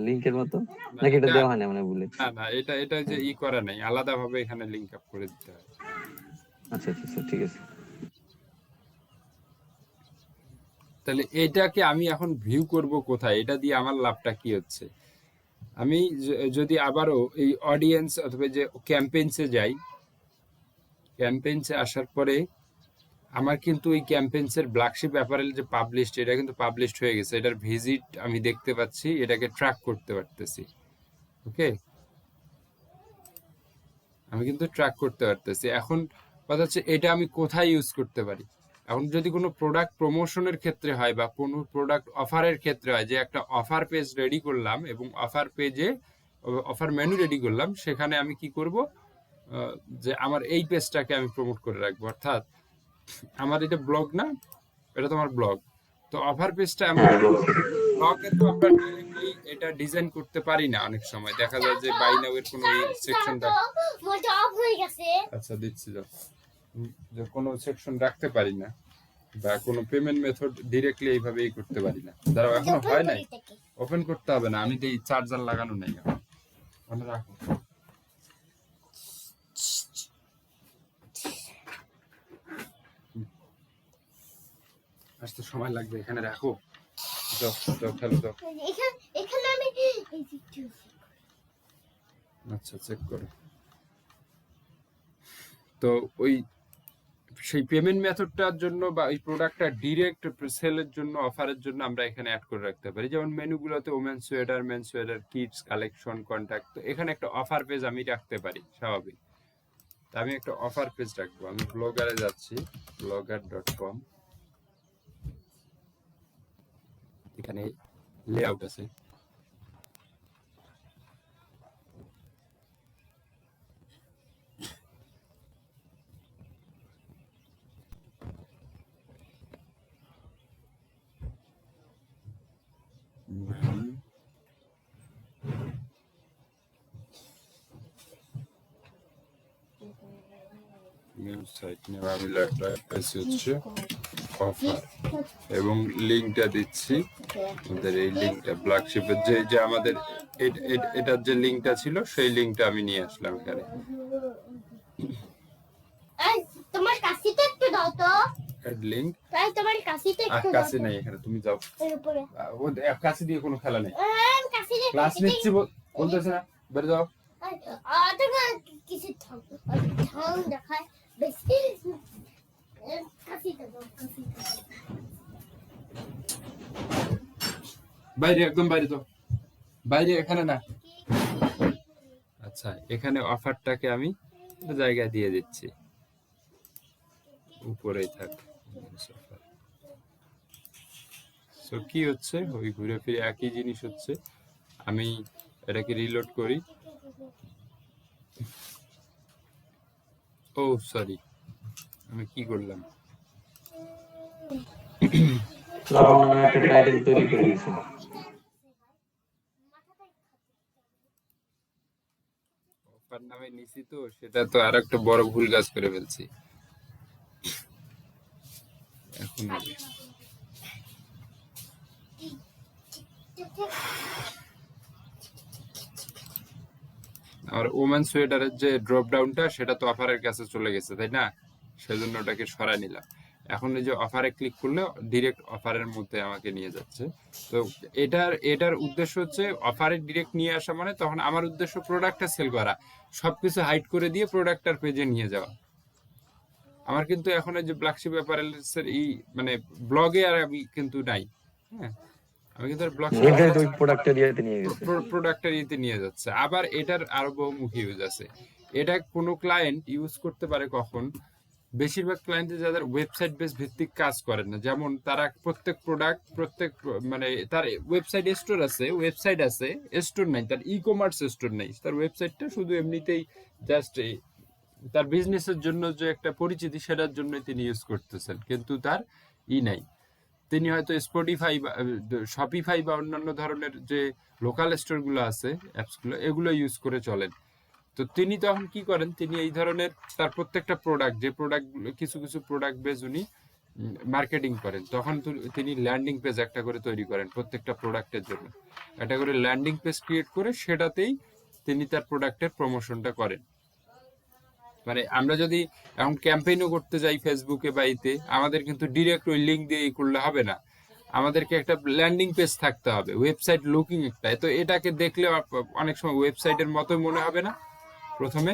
লিংকের মতো নাকি এটা দেওয়া হয় না মানে ভুলে? না এটা যে ই করা নাই, আলাদাভাবে এখানে লিংক আপ করে দিতে হয়। আচ্ছা ঠিক আছে। তাহলে এটাকে আমি এখন ভিউ করব কোথায়? এটা দিয়ে আমার লাভটা কি হচ্ছে? আমি যদি আবারও এই অডিয়েন্স অথবা যে ক্যাম্পেইনসে যাই, ক্যাম্পেইনসে আসার পরে আমার কিন্তু এই ক্যাম্পেইনসের ব্ল্যাকশিপ অ্যাপারেল যে পাবলিশড, এটা কিন্তু পাবলিশড হয়ে গেছে। এটার ভিজিট আমি দেখতে পাচ্ছি, এটাকে ট্র্যাক করতে পারতেছি। ওকে, আমি কিন্তু ট্র্যাক করতে পারতেছি। এখন কথা হচ্ছে এটা আমি কোথায় ইউজ করতে পারি? এখন যদি কোনো প্রোডাক্ট প্রমোশনের ক্ষেত্রে হয় বা কোনো প্রোডাক্ট অফারের ক্ষেত্রে হয়, যে একটা অফার পেজ রেডি করলাম এবং অফার পেজে অফার মেনু রেডি করলাম, সেখানে আমি কি করব, যে আমার এই পেজটাকে আমি প্রমোট করে রাখবো। অর্থাৎ আমার এটা ব্লগ না, এটা তোমার ব্লগ। তো অফার পেজটা আমরা ব্লগে তো আমরা ডাইরেক্টলি এটা ডিজাইন করতে পারি না। অনেক সময় দেখা যায় যে বাই নাও এর কোনো সেকশনটা আচ্ছা দিচ্ছি, যে কোনো সেকশন রাখতে পারি না, বা কোনো পেমেন্ট মেথড ডিরেক্টলি এইভাবেই করতে পারি না। দাঁড়াও, এখনো হয় নাই, ওপেন করতে হবে না, আমি তো এই চার্জার লাগানো নাই এখন। মনে রাখো, আসতে সময় লাগবে, এখানে রাখো। আচ্ছা চেক করো। তো ওই সেই পেমেন্ট মেথডটার জন্য বা এই প্রোডাক্টটা ডিরেক্ট সেলের জন্য অফারের জন্য আমরা এখানে অ্যাড করে রাখতে পারি। যেমন মেনুগুলোতে women sweater, men sweater, kids collection, contact, তো এখানে একটা অফার পেজ আমি রাখতে পারি স্বাভাবিক। তা আমি একটা অফার পেজ রাখবো। আমি ব্লগারে যাচ্ছি, blogger.com, এখানে লেআউট আছে। নিউজ সাইট নেওয়া আমি হচ্ছে অফার এবং লিঙ্কটা দিচ্ছি। আমাদের এই লিঙ্কটা ব্ল্যাকশিপের যে আমাদের এটার যে লিঙ্কটা ছিল সেই লিঙ্কটা আমি নিয়ে আসলাম এখানে। তোমার কাশিতে একটু দাও তো। Add link. তাই তোমার কাশিতে একটু দাও। কাশি নাই এখানে, তুমি যাও। এর উপরে। ও কাশি দিয়ে কোনো খেলা নেই। কাশি দিয়ে ক্লাস নিচ্ছি বলতেছ না, বের যাও। তোমার কিছু ঠাং দেখায় বেশি। কাশিতে দাও, কাশিতে। বাইরে, একদম বাইরে তো, বাইরে, এখানে না। আচ্ছা, এখানে অফারটাকে আমি জায়গায় দিয়ে দিচ্ছি, উপরেই থাক। সো কি হচ্ছে, ওই ঘুরে ফিরে একই জিনিস হচ্ছে। আমি এটাকে রিলোড করি। ও সরি, আমি কি করলাম, একটা টাইটেল তৈরি করে দিয়েছি। অফার নামে নিছি তো, সেটা তো আর একটা বড় ভুল কাজ করে ফেলছি। এখন আর ওমেন সোয়েটারের যে ড্রপ ডাউনটা, সেটা তো অফারের কাছে চলে গেছে, তাই না? সেজন্য ওটাকে সরাই নিলাম। এখন এই যে অফারে ক্লিক করলে ডিরেক্ট অফারের মধ্যে আমাকে নিয়ে যাচ্ছে। তো এটার উদ্দেশ্য হচ্ছে অফারে ডিরেক্ট নিয়ে আসা, মানে তখন আমার উদ্দেশ্য প্রোডাক্টটা সেল করা, সবকিছু হাইড করে দিয়ে প্রোডাক্টটার পেজে নিয়ে যাওয়া। আমার কিন্তু এখন এই যে ব্ল্যাকশিপ অ্যাপারেলসের এই মানে ব্লগে আর আমি কিন্তু নাই। হ্যাঁ, আমি কিন্তু প্রোডাক্টের ইতে নিয়ে যাচ্ছে। আবার এটার আরো বহুমুখী ইউজ আছে। এটা কোনো ক্লায়েন্ট ইউজ করতে পারে কখন, বেশিরভাগ ক্লায়েন্ট যাদের ওয়েবসাইট বেস ভিত্তিক কাজ করেন না, যেমন তারা প্রত্যেক প্রোডাক্ট মানে তার ওয়েবসাইট স্টোর আছে, ওয়েবসাইট আছে, স্টোর নাই, তার ই কমার্স স্টোর নাই, তার ওয়েবসাইটটা শুধু এমনিতেই জাস্ট তার বিজনেসের জন্য যে একটা পরিচিতি, সেটার জন্য তিনি ইউজ করতেছেন, কিন্তু তার নাই। তিনি হয়তো স্পটিফাই বা শপিফাই বা অন্যান্য ধরনের যে লোকাল স্টোরগুলো আছে, অ্যাপসগুলো, এগুলো ইউজ করে চলেন। তো তিনি তখন কি করেন, তিনি এই ধরনের তার প্রত্যেকটা প্রোডাক্ট, যে প্রোডাক্টগুলো কিছু কিছু প্রোডাক্ট বেজ উনি মার্কেটিং করেন, তখন তিনি ল্যান্ডিং পেজ একটা করে তৈরি করেন প্রত্যেকটা প্রোডাক্টের জন্য। একটা করে ল্যান্ডিং পেজ ক্রিয়েট করে সেটাতেই তিনি তার প্রোডাক্টের প্রমোশনটা করেন। মানে আমরা যদি এখন ক্যাম্পেইনও করতে যাই ফেসবুকে বা ইতে, আমাদের কিন্তু ডিরেক্ট ওই লিঙ্ক দিয়ে করলে হবে না, আমাদেরকে একটা ল্যান্ডিং পেজ থাকতে হবে, ওয়েবসাইট লুকিং একটা। তো এটাকে দেখলে অনেক সময় ওয়েবসাইটের মতোই মনে হবে না প্রথমে,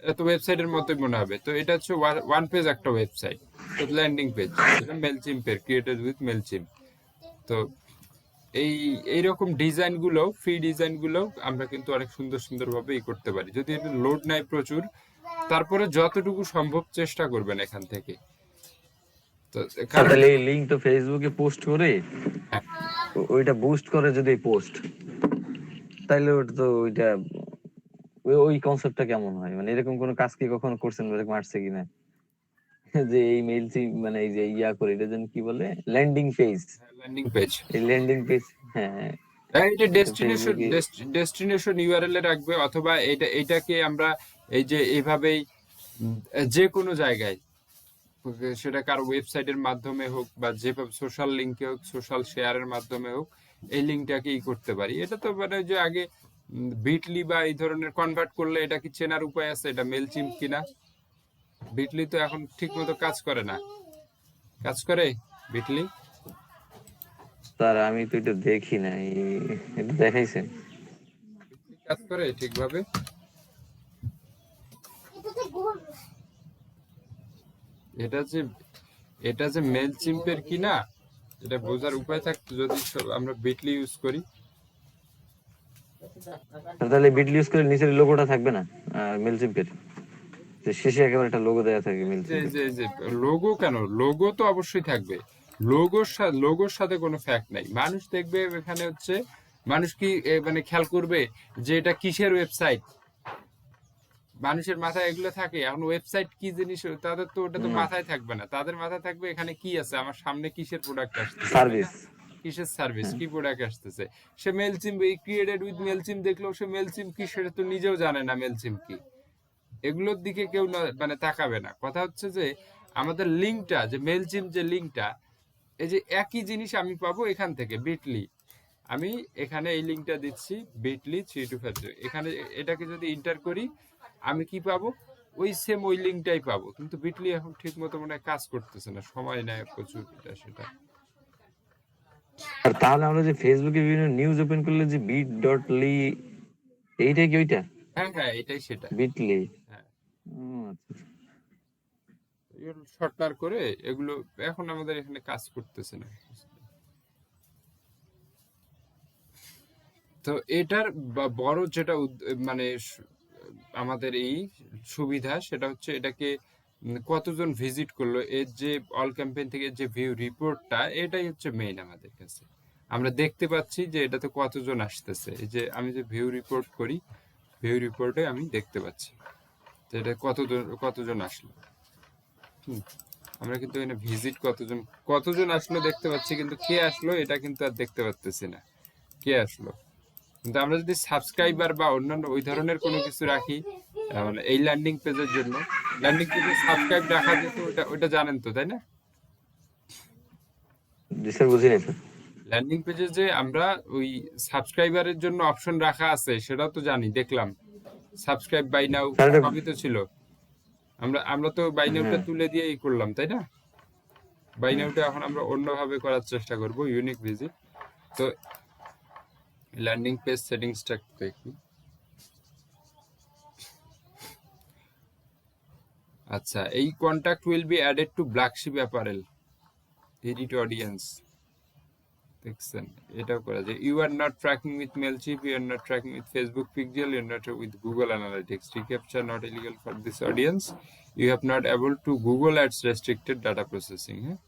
এটা তো ওয়েবসাইটের মতোই মনে হবে। তো এটা হচ্ছে ওয়ান পেজ একটা ওয়েবসাইট, তো ল্যান্ডিং পেজ, মেলচিম্পের, ক্রিয়েটেড উইথ মেলচিম্প। তো এইরকম ডিজাইনগুলো, ফ্রি ডিজাইনগুলো আমরা কিন্তু অনেক সুন্দর সুন্দরভাবে করতে পারি, যদি এটা লোড নেয় প্রচুর। তারপরে যতটুকু সম্ভব চেষ্টা করবেন এখান থেকে। তো তাহলে এই লিংক তো ফেসবুকে পোস্ট করে, ওইটা বুস্ট করে যদি পোস্ট, তাহলে ওটা তো ওইটা ওই কনসেপ্টটা কেমন হয়? মানে এরকম কোন কাজ কি কখনো করছেন, এরকম আসছে কিনা যে এই মেইল মানে এই যে ইয়া করে, এটা যেন কি বলে, ল্যান্ডিং পেজ, এই ল্যান্ডিং পেজ। হ্যাঁ, এটা ডেস্টিনেশন ইউআরএল এ রাখবে, অথবা এটাকে আমরা এই যে এইভাবেই যে কোনো জায়গায়, সেটা কারো ওয়েবসাইটের মাধ্যমে হোক বা যেভাবে সোশ্যাল লিঙ্কে হোক, সোশ্যাল শেয়ারের মাধ্যমে হোক, এই লিঙ্কটাকে করতে পারি। এটা তো মানে যে আগে বিটলি বা এই ধরনের কনভার্ট করলে এটা কি চেনার উপায় আছে এটা মেলচিম্প কিনা? বিটলি তো এখন ঠিক মতো কাজ করে না। কাজ করে বিটলি? স্যার আমি তো এটা দেখি নাই, এটা দেখাইছেন? কাজ করে ঠিকভাবে? এটা যে এটা যে মেলচিম্পের কি না, এটা বোঝার উপায় থাকতো যদি আমরা বিটলি ইউজ করি। তাহলে বিটলি ইউজ করে নিচের লোগোটা থাকবে না মেলচিম্পের, যে শেষে একেবারে একটা লোগো দেওয়া থাকে যে মেলচিম্পের। যে যে লোগো কেন, লোগো তো অবশ্যই থাকবে। লোগোর সাথে কোনো ফ্যাক্ট নাই। মানুষ দেখবে এখানে হচ্ছে, মানুষ কি মানে খেয়াল করবে যে এটা কিসের ওয়েবসাইট? মানুষের মাথায় এগুলো থাকে। এখন ওয়েবসাইট কি জিনিস তাদের তো ওটা তো না, মাথায় থাকবে না, তাদের মাথায় থাকবে এখানে কি আছে, আমার সামনে কিসের প্রোডাক্ট আসতেছে, তাই না? সার্ভিস। কিসের সার্ভিস, হ্যাঁ, কি প্রোডাক্ট আসতেছে। সে মেলচিম ক্রিয়েটেড উইথ মেলচিম দেখলো, সে মেলচিম কি সেটা তো নিজেও জানে না মেলচিম কি। এগুলোর দিকে কেউ মানে তাকাবে না। কথা হচ্ছে যে আমাদের লিঙ্কটা, যে মেলচিম যে লিঙ্কটা, এই যে একই জিনিস আমি পাবো এখান থেকে বিটলি। আমি এখানে এই লিঙ্কটা দিচ্ছি বিটলি 3250, এখানে এটাকে যদি এন্টার করি আমি কি পাবো, ওই সেম ওই লিঙ্কটাই পাবো। কিন্তু বিটলি এখন ঠিক মতো মনে হয় কাজ করতেছে না, সময় নেয় প্রচুর এটা সেটা। আর তাহলে আমরা যে ফেসবুকে বিভিন্ন নিউজ ওপেন করলে যে bit.ly, এইটাই কি ওইটা হ্যাঁ হ্যাঁ, এটাই সেটা। বিটলি? হ্যাঁ, আচ্ছা। শর্টকাট করে এগুলো এখন আমাদের এখানে কাজ করতেছে না। তো এটার বড় যেটা মানে আমাদের এই সুবিধা সেটা হচ্ছে এটাকে কতজন ভিজিট করলো, এর যে অল ক্যাম্পেইন থেকে যে ভিউ রিপোর্টটা, এটাই হচ্ছে মেইন আমাদের কাছে। আমরা দেখতে পাচ্ছি যে এটাতে কতজন আসতেছে। এই যে আমি যে ভিউ রিপোর্ট করি, ভিউ রিপোর্টে আমি দেখতে পাচ্ছি যে এটা কতজন আসলো। আমরা কিন্তু এখানে ভিজিট কতজন আসলো দেখতে পাচ্ছি, কিন্তু কে আসলো এটা কিন্তু আর দেখতে পাচ্তেছি না, কে আসলো। কিন্তু আমরা যদি সাবস্ক্রাইবার বা অন্যান্য ওই ধরনের কোনো কিছু রাখি, মানে এই ল্যান্ডিং পেজের জন্য, ল্যান্ডিং পেজে সাবস্ক্রাইব রাখা যেত, ওটা জানেন তো তাই না? জি স্যার, বুঝি নাই স্যার। ল্যান্ডিং পেজে যে আমরা ওই সাবস্ক্রাইবারের জন্য অপশন রাখা আছে সেটাও তো জানি, দেখলাম সাবস্ক্রাইব বাই নাও স্যার এটা, সবই তো ছিল। আমরা তো বাই নাওটা হ্যাঁ তুলে দিয়ে ই করলাম তাই না? বাই নাওটা এখন আমরা অন্যভাবে করার চেষ্টা করব, ইউনিক ভিজিট। তো ল্যান্ডিং পেজ সেটিংসটা দেখি। আচ্ছা, এই contact will be added to Black Sheep apparel edit audience, দেখছেন এটাও করা যায়। You are not tracking with Mailchimp, you are not tracking with Facebook pixel, you are not with Google Analytics, reCAPTCHA not eligible for this audience, you have not able to Google ads restricted data processing. হ্যাঁ,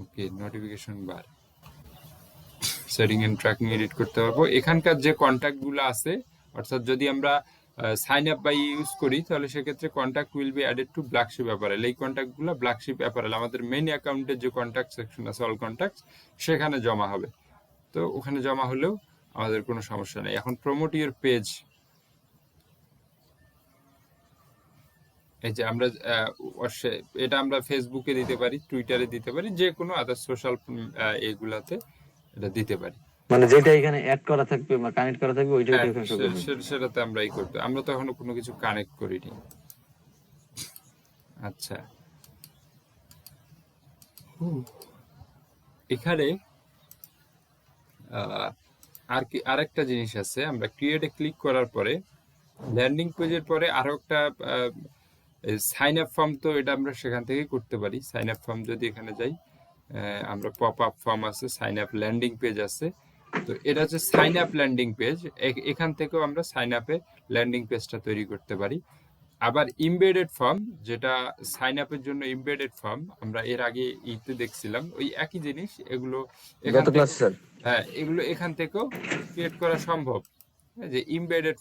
okay, notification bar setting and tracking edit করতে পারবো। এখানকার যে কন্ট্যাক্টগুলো আছে, অর্থাৎ যদি আমরা sign up by use করি তাহলে সেক্ষেত্রে contact will be added to Black Sheep Apparel. এই কন্ট্যাক্টগুলো ব্ল্যাক শিপ অ্যাপারেল আমাদের মেইন অ্যাকাউন্টের যে কন্ট্যাক্ট সেকশন আছে অল কন্ট্যাক্টস, সেখানে জমা হবে। তো ওখানে জমা হলেও আমাদের কোনো সমস্যা নেই। এখন প্রমোট ইউর পেজ, এই যে আমরা এটা আমরা ফেসবুকে দিতে পারি, টুইটারে দিতে পারি, যে কোনো আদার সোশ্যাল এগুলাতে এটা দিতে পারি। মানে যেটা এখানে অ্যাড করা থাকবে বা কানেক্ট করা থাকবে ওইটা হ্যাঁ, ওইটা শো করবে। সেটাতে আমরা করতে, আমরা তো এখনো কোনো কিছু কানেক্ট করিনি। আচ্ছা, এখানে আরেকটা জিনিস আছে, আমরা ক্রিয়েটে ক্লিক করার পরে ল্যান্ডিং পেজের পরে আরো একটা সাইন আপ ফর্ম, তো এটা আমরা সেখান থেকেই করতে পারি। সাইন আপ ফর্ম যদি এখানে যাই, আমরা পপ আপ ফর্ম আছে, সাইন আপ ল্যান্ডিং পেজ আছে। তো এটা হচ্ছে সাইন আপ ল্যান্ডিং পেজ, এখান থেকেও আমরা সাইন আপে ল্যান্ডিং পেজটা তৈরি করতে পারি। আবার ইমবেডেড ফর্ম, যেটা সাইন আপের জন্য ইমবেডেড ফর্ম, আমরা এর আগে ইতে দেখছিলাম ওই একই জিনিস, এগুলো এখান গত থেকে, ক্লাস স্যার। হ্যাঁ এগুলো এখান থেকেও ক্রিয়েট করা সম্ভব। যে ইমবেডেড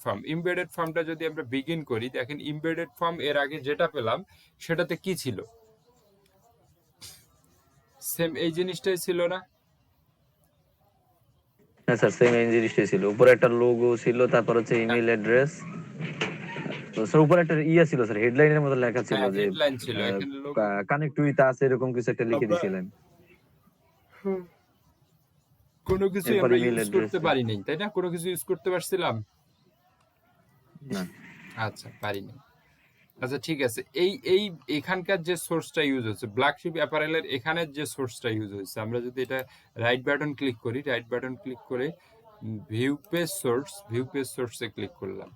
ফর্মটা যদি আমরা বিগিন করি, দেখেন ইমবেডেড ফর্ম এর আগে যেটা পেলাম সেটাতে কি ছিল, সেম এই জিনিসটাই ছিল না? হ্যাঁ স্যার, সেম এই জিনিসটাই ছিল। উপরে একটা লোগো ছিল, তারপর হচ্ছে ইমেল অ্যাড্রেস। তো স্যার উপরে একটা ইয়া ছিল স্যার, হেডলাইনের মতো লেখা ছিল হ্যাঁ, যে হেডলাইন ছিল, এখানে লোক কানেক্ট উইথ আস, এরকম কিছু একটা লিখে আমরা দিয়েছিলেন। কোনো কিছুই এরপর আমরা ইমেল ইউজ অ্যাড্রেস। করতে পারি নাই তাই না? কোনো কিছু ইউজ করতে পারছিলাম? না আচ্ছা, পারিনি। আচ্ছা ঠিক আছে, এই এখানকার যে সোর্সটা ইউজ হচ্ছে ব্ল্যাক শিপ অ্যাপারেলের, এখানের যে সোর্সটা ইউজ হচ্ছে, আমরা যদি এটা রাইট বাটন ক্লিক করি, রাইট বাটন ক্লিক করে ভিউ পেজ সোর্সে ক্লিক করলাম।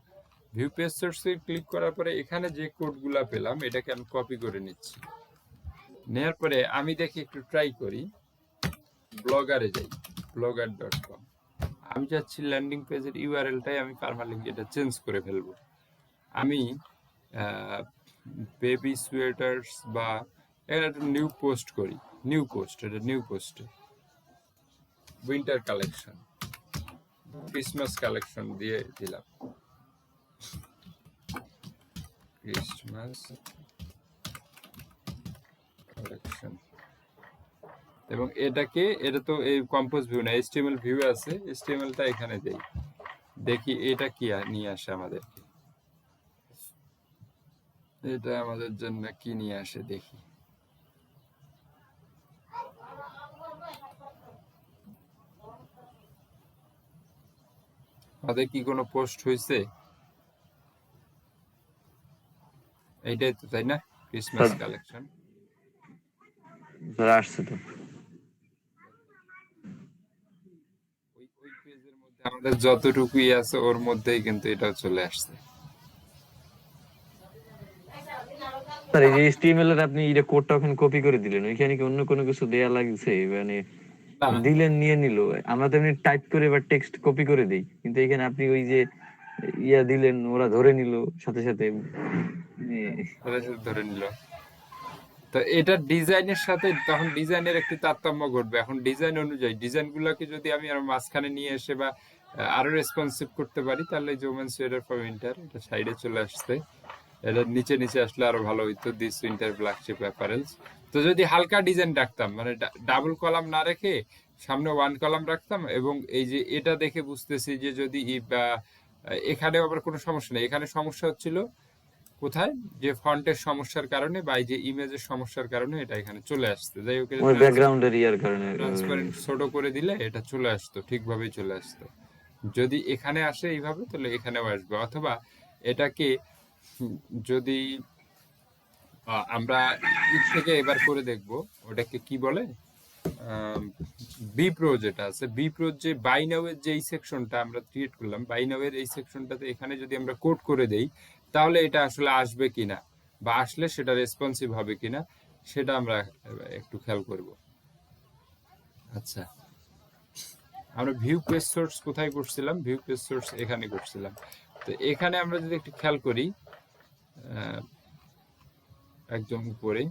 ভিউ পেজ সোর্সে ক্লিক করার পরে এখানে যে কোডগুলা পেলাম এটাকে আমি কপি করে নিচ্ছি। নেওয়ার পরে আমি দেখি একটু ট্রাই করি, ব্লগারে যাই, blogger.com। আমি চাচ্ছি ল্যান্ডিং পেজের ইউআরএলটাই আমি পার্মালিঙ্ক এটা চেঞ্জ করে ফেলবো। আমি বেবি সোয়েটার্স বা এটা একটা নিউ পোস্ট করি, নিউ পোস্ট, এটা নিউ পোস্টে উইন্টার কালেকশন, ক্রিসমাস কালেকশন দিয়ে দিলাম, ক্রিসমাস কালেকশন। এবং এটাকে, এটা তো এই কম্পোজ ভিউ না, এইচটিএমএল ভিউ আছে, এইচটিএমএলটা এখানে দেই, দেখি এটা কি নিয়ে আসে আমাদেরকে, এটা আমাদের জন্য কি নিয়ে আসে দেখি। আমাদের কি কোনো পোস্ট হয়েছে? এইটাই তো, তাই না? ক্রিসমাস কালেকশন আসছে তো। ওই পেজের মধ্যে আমাদের যতটুকুই আছে ওর মধ্যেই কিন্তু এটা চলে আসছে। স্যার এই যে HTML এর আপনি এটা কোডটা ওখানে কপি করে দিলেন, ওইখানে কি অন্য কোনো কিছু দেয়া লাগছে? মানে না, দিলেন, নিয়ে নিল, আমরা তো এমনি টাইপ করে বা টেক্সট কপি করে দিই, কিন্তু এখানে আপনি ওই যে ইয়া দিলেন, ওরা ধরে নিল সাথে সাথে। ওরা শুধু ধরে নিল। তো এটা ডিজাইনের সাথে তখন ডিজাইনের একটি তারতম্য ঘটবে। এখন ডিজাইন অনুযায়ী ডিজাইনগুলোকে যদি আমি আর মাঝখানে নিয়ে এসে বা আরো রেসপন্সিভ করতে পারি, তাহলে যে ওমেন সোয়েটার ফর উইন্টার এটা সাইডে চলে আসছে, এটা নিচে নিচে আসলে আরো ভালো হইতো, দিস উইন্টার ফ্ল্যাগশিপ অ্যাপারেলস। তো যদি হালকা ডিজাইন রাখতাম, মানে ডাবল কলাম না রেখে সামনে ওয়ান কলাম রাখতাম, এবং এই যে এটা দেখে বুঝতেছি যে যদি এখানে আবার কোনো সমস্যা নেই, এখানে সমস্যা হচ্ছিল কোথায়, যে ফন্টের সমস্যার কারণে বা এই যে ইমেজের সমস্যার কারণে এটা এখানে চলে আসছে। যাই হোক, ওই ব্যাকগ্রাউন্ডের ইয়ার কারণে ট্রান্সপারেন্ট ছোট করে দিলে এটা চলে আসতো, ঠিকভাবেই চলে আসতো। যদি এখানে আসে এইভাবে, তাহলে এখানেও আসবে। অথবা এটাকে যদি আমরা থেকে এবার করে দেখব, ওটাকে কি বলে, বি প্রো যেটা আছে, বি প্রো যে বাই নাও এর যে এই সেকশনটা আমরা ক্রিয়েট করলাম, বাই নাও এর এই সেকশনটাতে এখানে যদি আমরা কোড করে দেই, তাহলে এটা আসলে আসবে কিনা বা আসলে সেটা রেসপন্সিভ হবে কিনা সেটা আমরা একটু খেয়াল করব। আচ্ছা, আমরা ভিউ পেজ সোর্স কোথায় করছিলাম? ভিউ পেজ সোর্স এখানে করছিলাম। তো এখানে আমরা যদি একটু খেয়াল করি, একদম উপরে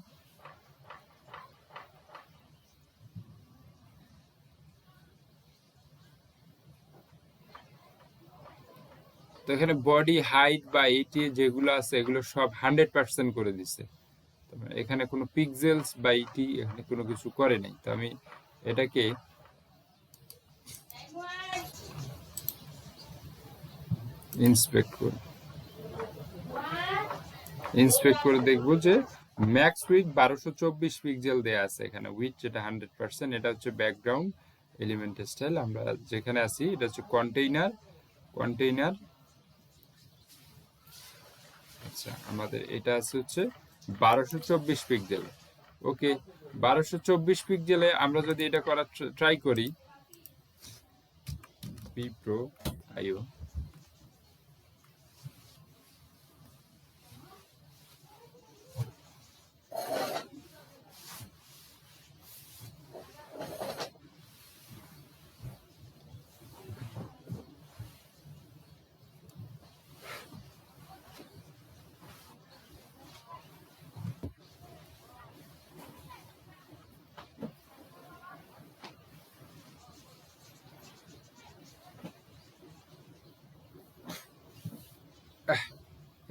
তো এখানে বডি হাইট বা এইটি যেগুলো আছে এগুলো সব 100% করে দিছে। এখানে কোনো পিক্সেলস বা এইটি এখানে কোনো কিছু করে নাই। তো আমি এটাকে ইন্সপেক্ট করি, ইন্সপেক্ট করে দেখবো যে ম্যাক্স উইথ 1224 পিক্সেল দেয়া আছে এখানে, উইথ যেটা 100%, এটা হচ্ছে ব্যাকগ্রাউন্ড এলিমেন্ট স্টাইল। আমরা যেখানে আছি এটা হচ্ছে কন্টেইনার। আচ্ছা, আমাদের এটা আছে হচ্ছে 1224 পিক্সেল। ওকে, 1224 পিক্সেলে আমরা যদি এটা করার ট্রাই করি, বি প্রো আইও,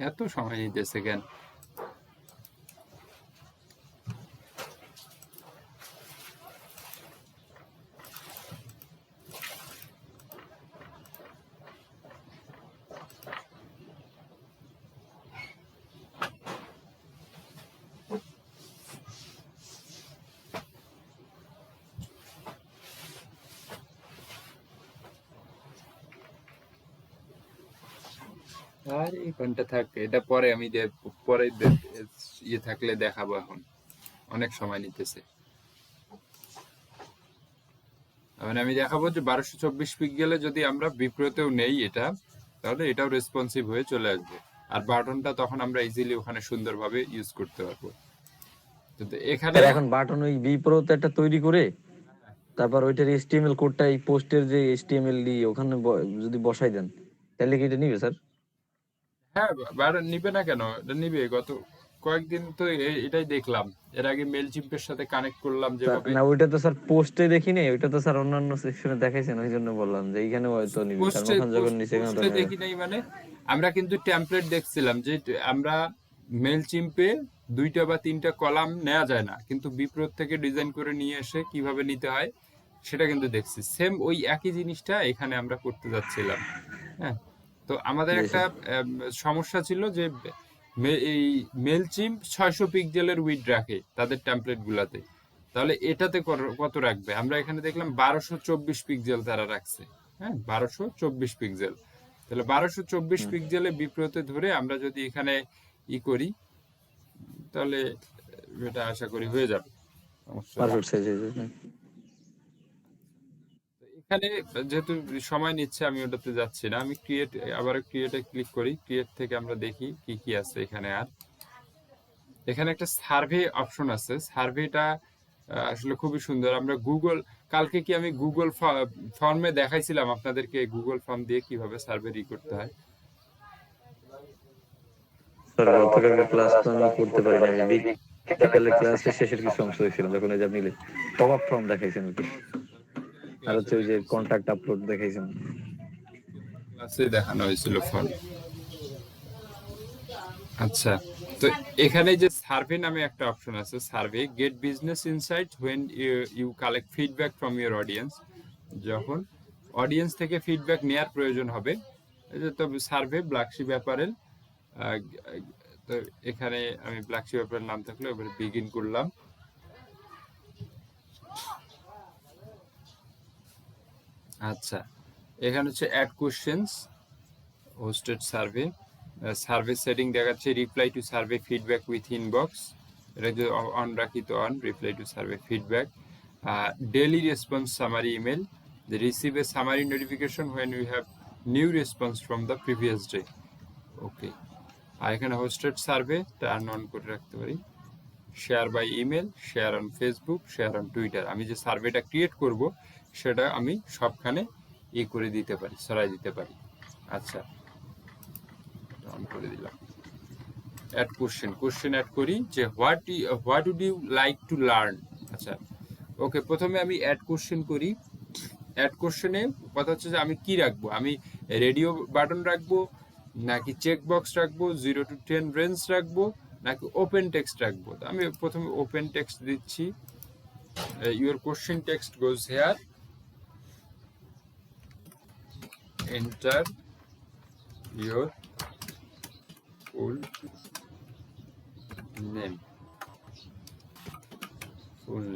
এত সময় নিতেছে কেন? আর এই ঘন্টা থাক, এটা পরে আমি পরে ইয়ে থাকলে দেখাবো, এখন অনেক সময় নিতেছে। মানে আমি দেখাবো যে 1224 পিক্সেলে যদি আমরা বিপ্রতেও নেই এটা, তাহলে এটাও রেসপন্সিভ হয়ে চলে আসবে, আর বাটনটা তখন আমরা ইজিলি ওখানে সুন্দরভাবে ইউজ করতে পারবো। তো এখানে স্যার এখন বাটন ওই বি প্রো তে একটা তৈরি করে তারপর ওইটার এইচটিএমএল কোডটা এই পোস্টের যে এইচটিএমএল দিয়ে ওখানে যদি বসাই দেন তাহলে কি এটা নিবে স্যার? হ্যাঁ, বারণ নিবে না কেন? এটা নিবে। গত কয়েকদিন তো এটাই দেখলাম। এর আগে মেলচিম্পের সাথে কানেক্ট করলাম স্যার যেভাবে। না, ওইটা তো স্যার পোস্টে দেখিনি, ওইটা তো স্যার অন্যান্য সেকশনে দেখাইছেন, ওই জন্য বললাম যে এইখানে হয়তো নিবে, কারণ পোস্টে ওখানে যখন নিচে কেন পোস্টে দেখা দেখি নাই মানে, আমরা কিন্তু টেমপ্লেট দেখছিলাম যে আমরা মেলচিম্পে 2টা বা 3টা কলাম নেওয়া যায় না, কিন্তু বিপ্রত থেকে ডিজাইন করে নিয়ে এসে কিভাবে নিতে হয় সেটা কিন্তু দেখছি। সেম ওই একই জিনিসটা এখানে আমরা করতে যাচ্ছিলাম। হ্যাঁ, তো আমাদের জি একটা স্যার। সমস্যা ছিল যে এই মেলচিম্প 600 পিক্সেলের উইডথ রাখে তাদের টেমপ্লেট গুলাতে। তাহলে এটাতে কত রাখবে? আমরা এখানে দেখলাম 1224 পিক্সেল তারা রাখছে। হ্যাঁ, 1224 পিক্সেল। তাহলে 1224 হুম, পিক্সেলে বিপ্রতে ধরে আমরা যদি এখানে করি, তাহলে এটা আশা করি হয়ে যাবে, সমস্যা নেই। পারফেক্ট সাইজ হয়েছে। তো এখানে যেহেতু সময় নিচ্ছে আমি ওটাতে যাচ্ছি না, আমি আবার ক্রিয়েটে ক্লিক করি। ক্রিয়েট থেকে আমরা দেখি কি কি আছে এখানে। আর এখানে একটা সার্ভে অপশন আছে। সার্ভেটা আসলে খুবই সুন্দর। আমরা কালকে কি আমি গুগল ফর্মে দেখাইছিলাম আপনাদেরকে, গুগল ফর্ম দিয়ে কিভাবে সার্ভে করতে হয়। স্যার গতকালকে ক্লাস তো আমি করতে পারিনি, আমি বিকেলে ক্লাসের শেষের কিছু অংশ দেখছিলাম, যখন এই যে আপনি টপ আপ ফর্ম দেখাইছেন আর কি, আর হচ্ছে ওই যে কন্ট্যাক্ট আপলোড দেখাইছেন। ক্লাসে দেখানো হয়েছিল ফর্ম। আচ্ছা, তো এখানে যে সার্ভে নামে একটা অপশন আছে, survey get business insight when you collect feedback from your audience. যখন অডিয়েন্স থেকে ফিডব্যাক নেয়ার প্রয়োজন হবে, এই যে তো সার্ভে ব্ল্যাক শিপ অ্যাপারেল। তো এখানে আমি ব্ল্যাক শিপ অ্যাপারেল নাম থাকলে এবারে বিগিন করলাম। আচ্ছা, এখানে হচ্ছে add questions, hosted survey, survey setting দেখাচ্ছে reply to survey feedback with inbox. এটা যদি অন রাখি তো on, reply to survey feedback. Daily response summary email, receive a summary notification when you have new response from the previous day. Okay, আর এখানে hosted survey turn on করে রাখতে পারি। Share by email, share on Facebook, share on Twitter. আমি যে সার্ভেটা create করব সেটা আমি সবখানে করে দিতে পারি, সরাই দিতে পারি। আচ্ছা, অন করে দিলাম। অ্যাড কোশ্চেন অ্যাড করি যে what would you like to learn. আচ্ছা, ওকে, প্রথমে আমি অ্যাড কোশ্চেন করি। অ্যাড কোশ্চেনে কথা হচ্ছে যে আমি কি রাখবো, আমি রেডিও বাটন রাখবো, নাকি চেক বক্স রাখবো, 0 to 10 রেঞ্জ রাখবো, নাকি ওপেন টেক্সট রাখবো। তো আমি প্রথমে ওপেন টেক্সট দিচ্ছি। Your question text goes here, enter your full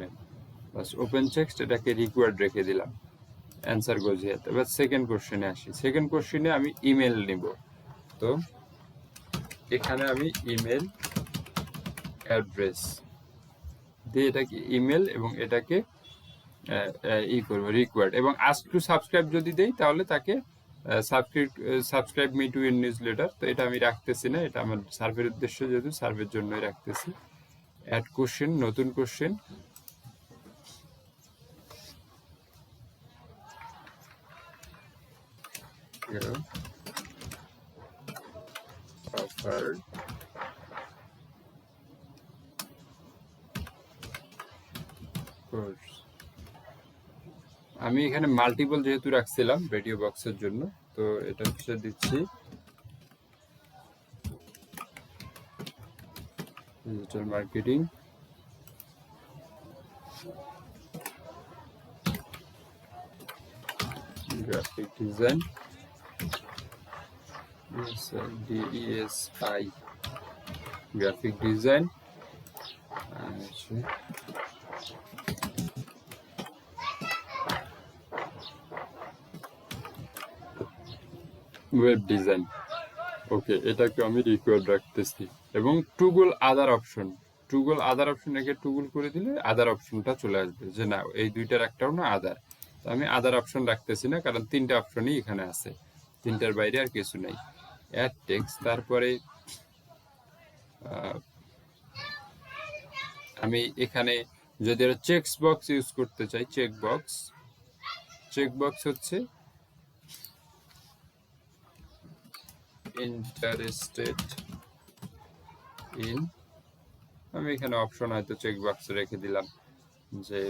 name, বাস ওপেন টেক্সট, এটাকে রিকোয়ার্ড রেখে দিলাম। Answer goes here. এবার সেকেন্ড কোশ্চেনে আসি। সেকেন্ড কোশ্চেনে আমি ইমেল নিব। তো এখানে আমি ইমেল অ্যাড্রেস দিয়ে এটাকে ইমেল এবং এটাকে করব রিকোয়ার্ড, এবং আস্ক টু সাবস্ক্রাইব যদি দেই তাহলে তাকে subscribe me to your news letter. তো এটা আমি রাখতেছি না, এটা আমার সার্ভের উদ্দেশ্য, যেহেতু সার্ভের জন্যই রাখতেছি। অ্যাড কোশ্চেন, নতুন কোশ্চেন, offered course। আমি এখানে মাল্টিপল যেহেতু রাখছিলাম ভিডিও বক্সের জন্য, তো এটা হচ্ছে দিচ্ছি digital marketing, graphic design, DESI graphic design, web design. Okay, এটাকে আমি রিকোয়ার্ড রাখতেছি। এবং toggle other option, toggle other option একে টুগল করে দিলে আদার অপশনটা চলে আসবে, যে না এই দুইটার একটাও না আদার। তো আমি আদার অপশন রাখতেছি না, কারণ 3টা অপশনই এখানে আছে, 3টার বাইরে আর কিছু নেই। অ্যাড টেক্সট, তারপরে আমি এখানে যদি চেক বক্স ইউজ করতে চাই, চেক বক্স হচ্ছে ইন্টারেস্টেড ইন, আমি এখানে অপশন হয়তো চেক বক্স রেখে দিলাম যে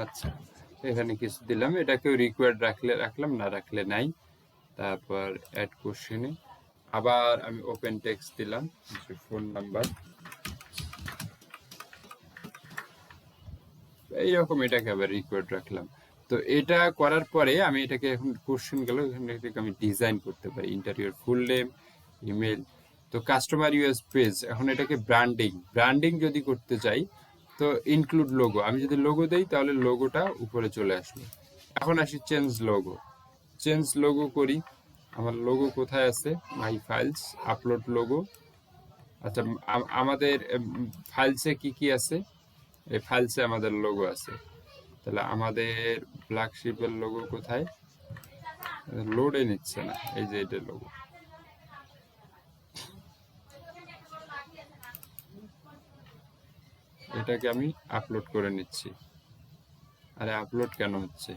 আচ্ছা, এখানে কিছু দিলাম, এটাকেও রিকোয়ার্ড রাখলাম, না রাখলে নাই। তারপর অ্যাড কোশ্চেনে আবার আমি ওপেন টেক্সট দিলাম, ফোন নাম্বার, এইরকম এটাকে আবার রিকোয়ার্ড রাখলাম। তো এটা করার পরে আমি এটাকে এখন কোশ্চেন গেল, এখানে আমি ডিজাইন করতে পারি, ইন্টারভিউর ফুল নেম, ইমেল। তো কাস্টমার ইউএস পেজ, এখন এটাকে ব্র্যান্ডিং যদি করতে চাই তো ইনক্লুড লোগো, আমি যদি লোগো দেই তাহলে লোগোটা উপরে চলে আসবে। এখন আসি চেঞ্জ লোগো করি। আমার লোগো কোথায় আছে? মাই ফাইলস, আপলোড লোগো। আচ্ছা, আমাদের ফাইলসে কি আছে? এই ফাইলসে আমাদের লোগো আছে। তাহলে আমাদের ব্ল্যাক শিপের লোগো কোথায়? লোডে নিচ্ছে না, এই যে এটা লোগো। এটাকে আমি আপলোড করে নিচ্ছি। আরে আপলোড কেন হচ্ছে?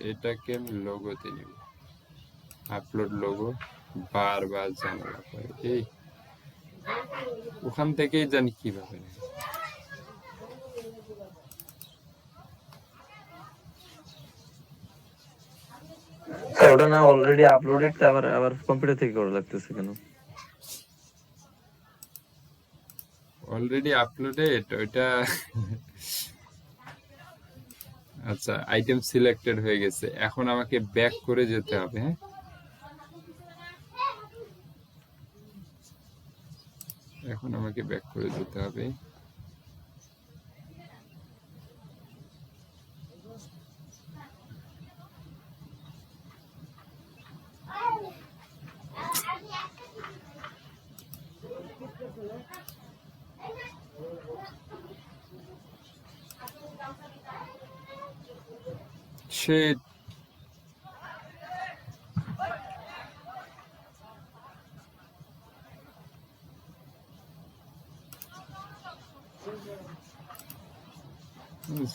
এটাকে আমি লোগোতে নিব, আপলোড লোগো, বারবার ঝামেলা করে, এই ওখান থেকেই জানি কিভাবে নেব। ওটা না অলরেডি আপলোডেড, আবার কম্পিউটার থেকে করা লাগতেছে কেন? অলরেডি আপলোডেড ওইটা। আচ্ছা, আইটেম সিলেক্টেড হয়ে গেছে, এখন আমাকে ব্যাক করে যেতে হবে। হ্যাঁ, এখন আমাকে ব্যাক করে যেতে হবে। সে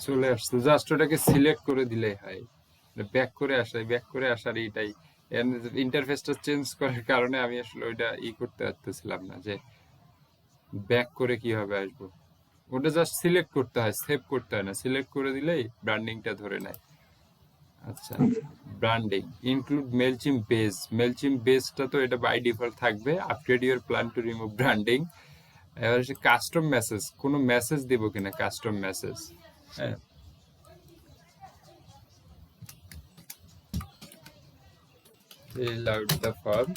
চলে আসছে, জাস্ট ওটাকে সিলেক্ট করে দিলেই হয়। ব্যাক করে আসার এইটাই ইন্টারফেসটা চেঞ্জ করার কারণে আমি আসলে ওইটা করতে পারতেছিলাম না যে ব্যাক করে কিভাবে আসবো। ওটা জাস্ট সিলেক্ট করতে হয়, সেভ করতে হয় না, সিলেক্ট করে দিলেই ব্র্যান্ডিংটা ধরে নেয়। আচ্ছা, ব্র্যান্ডিং ইনক্লুড মেলচিম বেসটা তো এটা বাই ডিফল্ট থাকবে। Update your plan to remove branding. এবার হচ্ছে কাস্টম মেসেজ, কোনো মেসেজ দিব কিনা, কাস্টম মেসেজ। হ্যাঁ, fill out the form.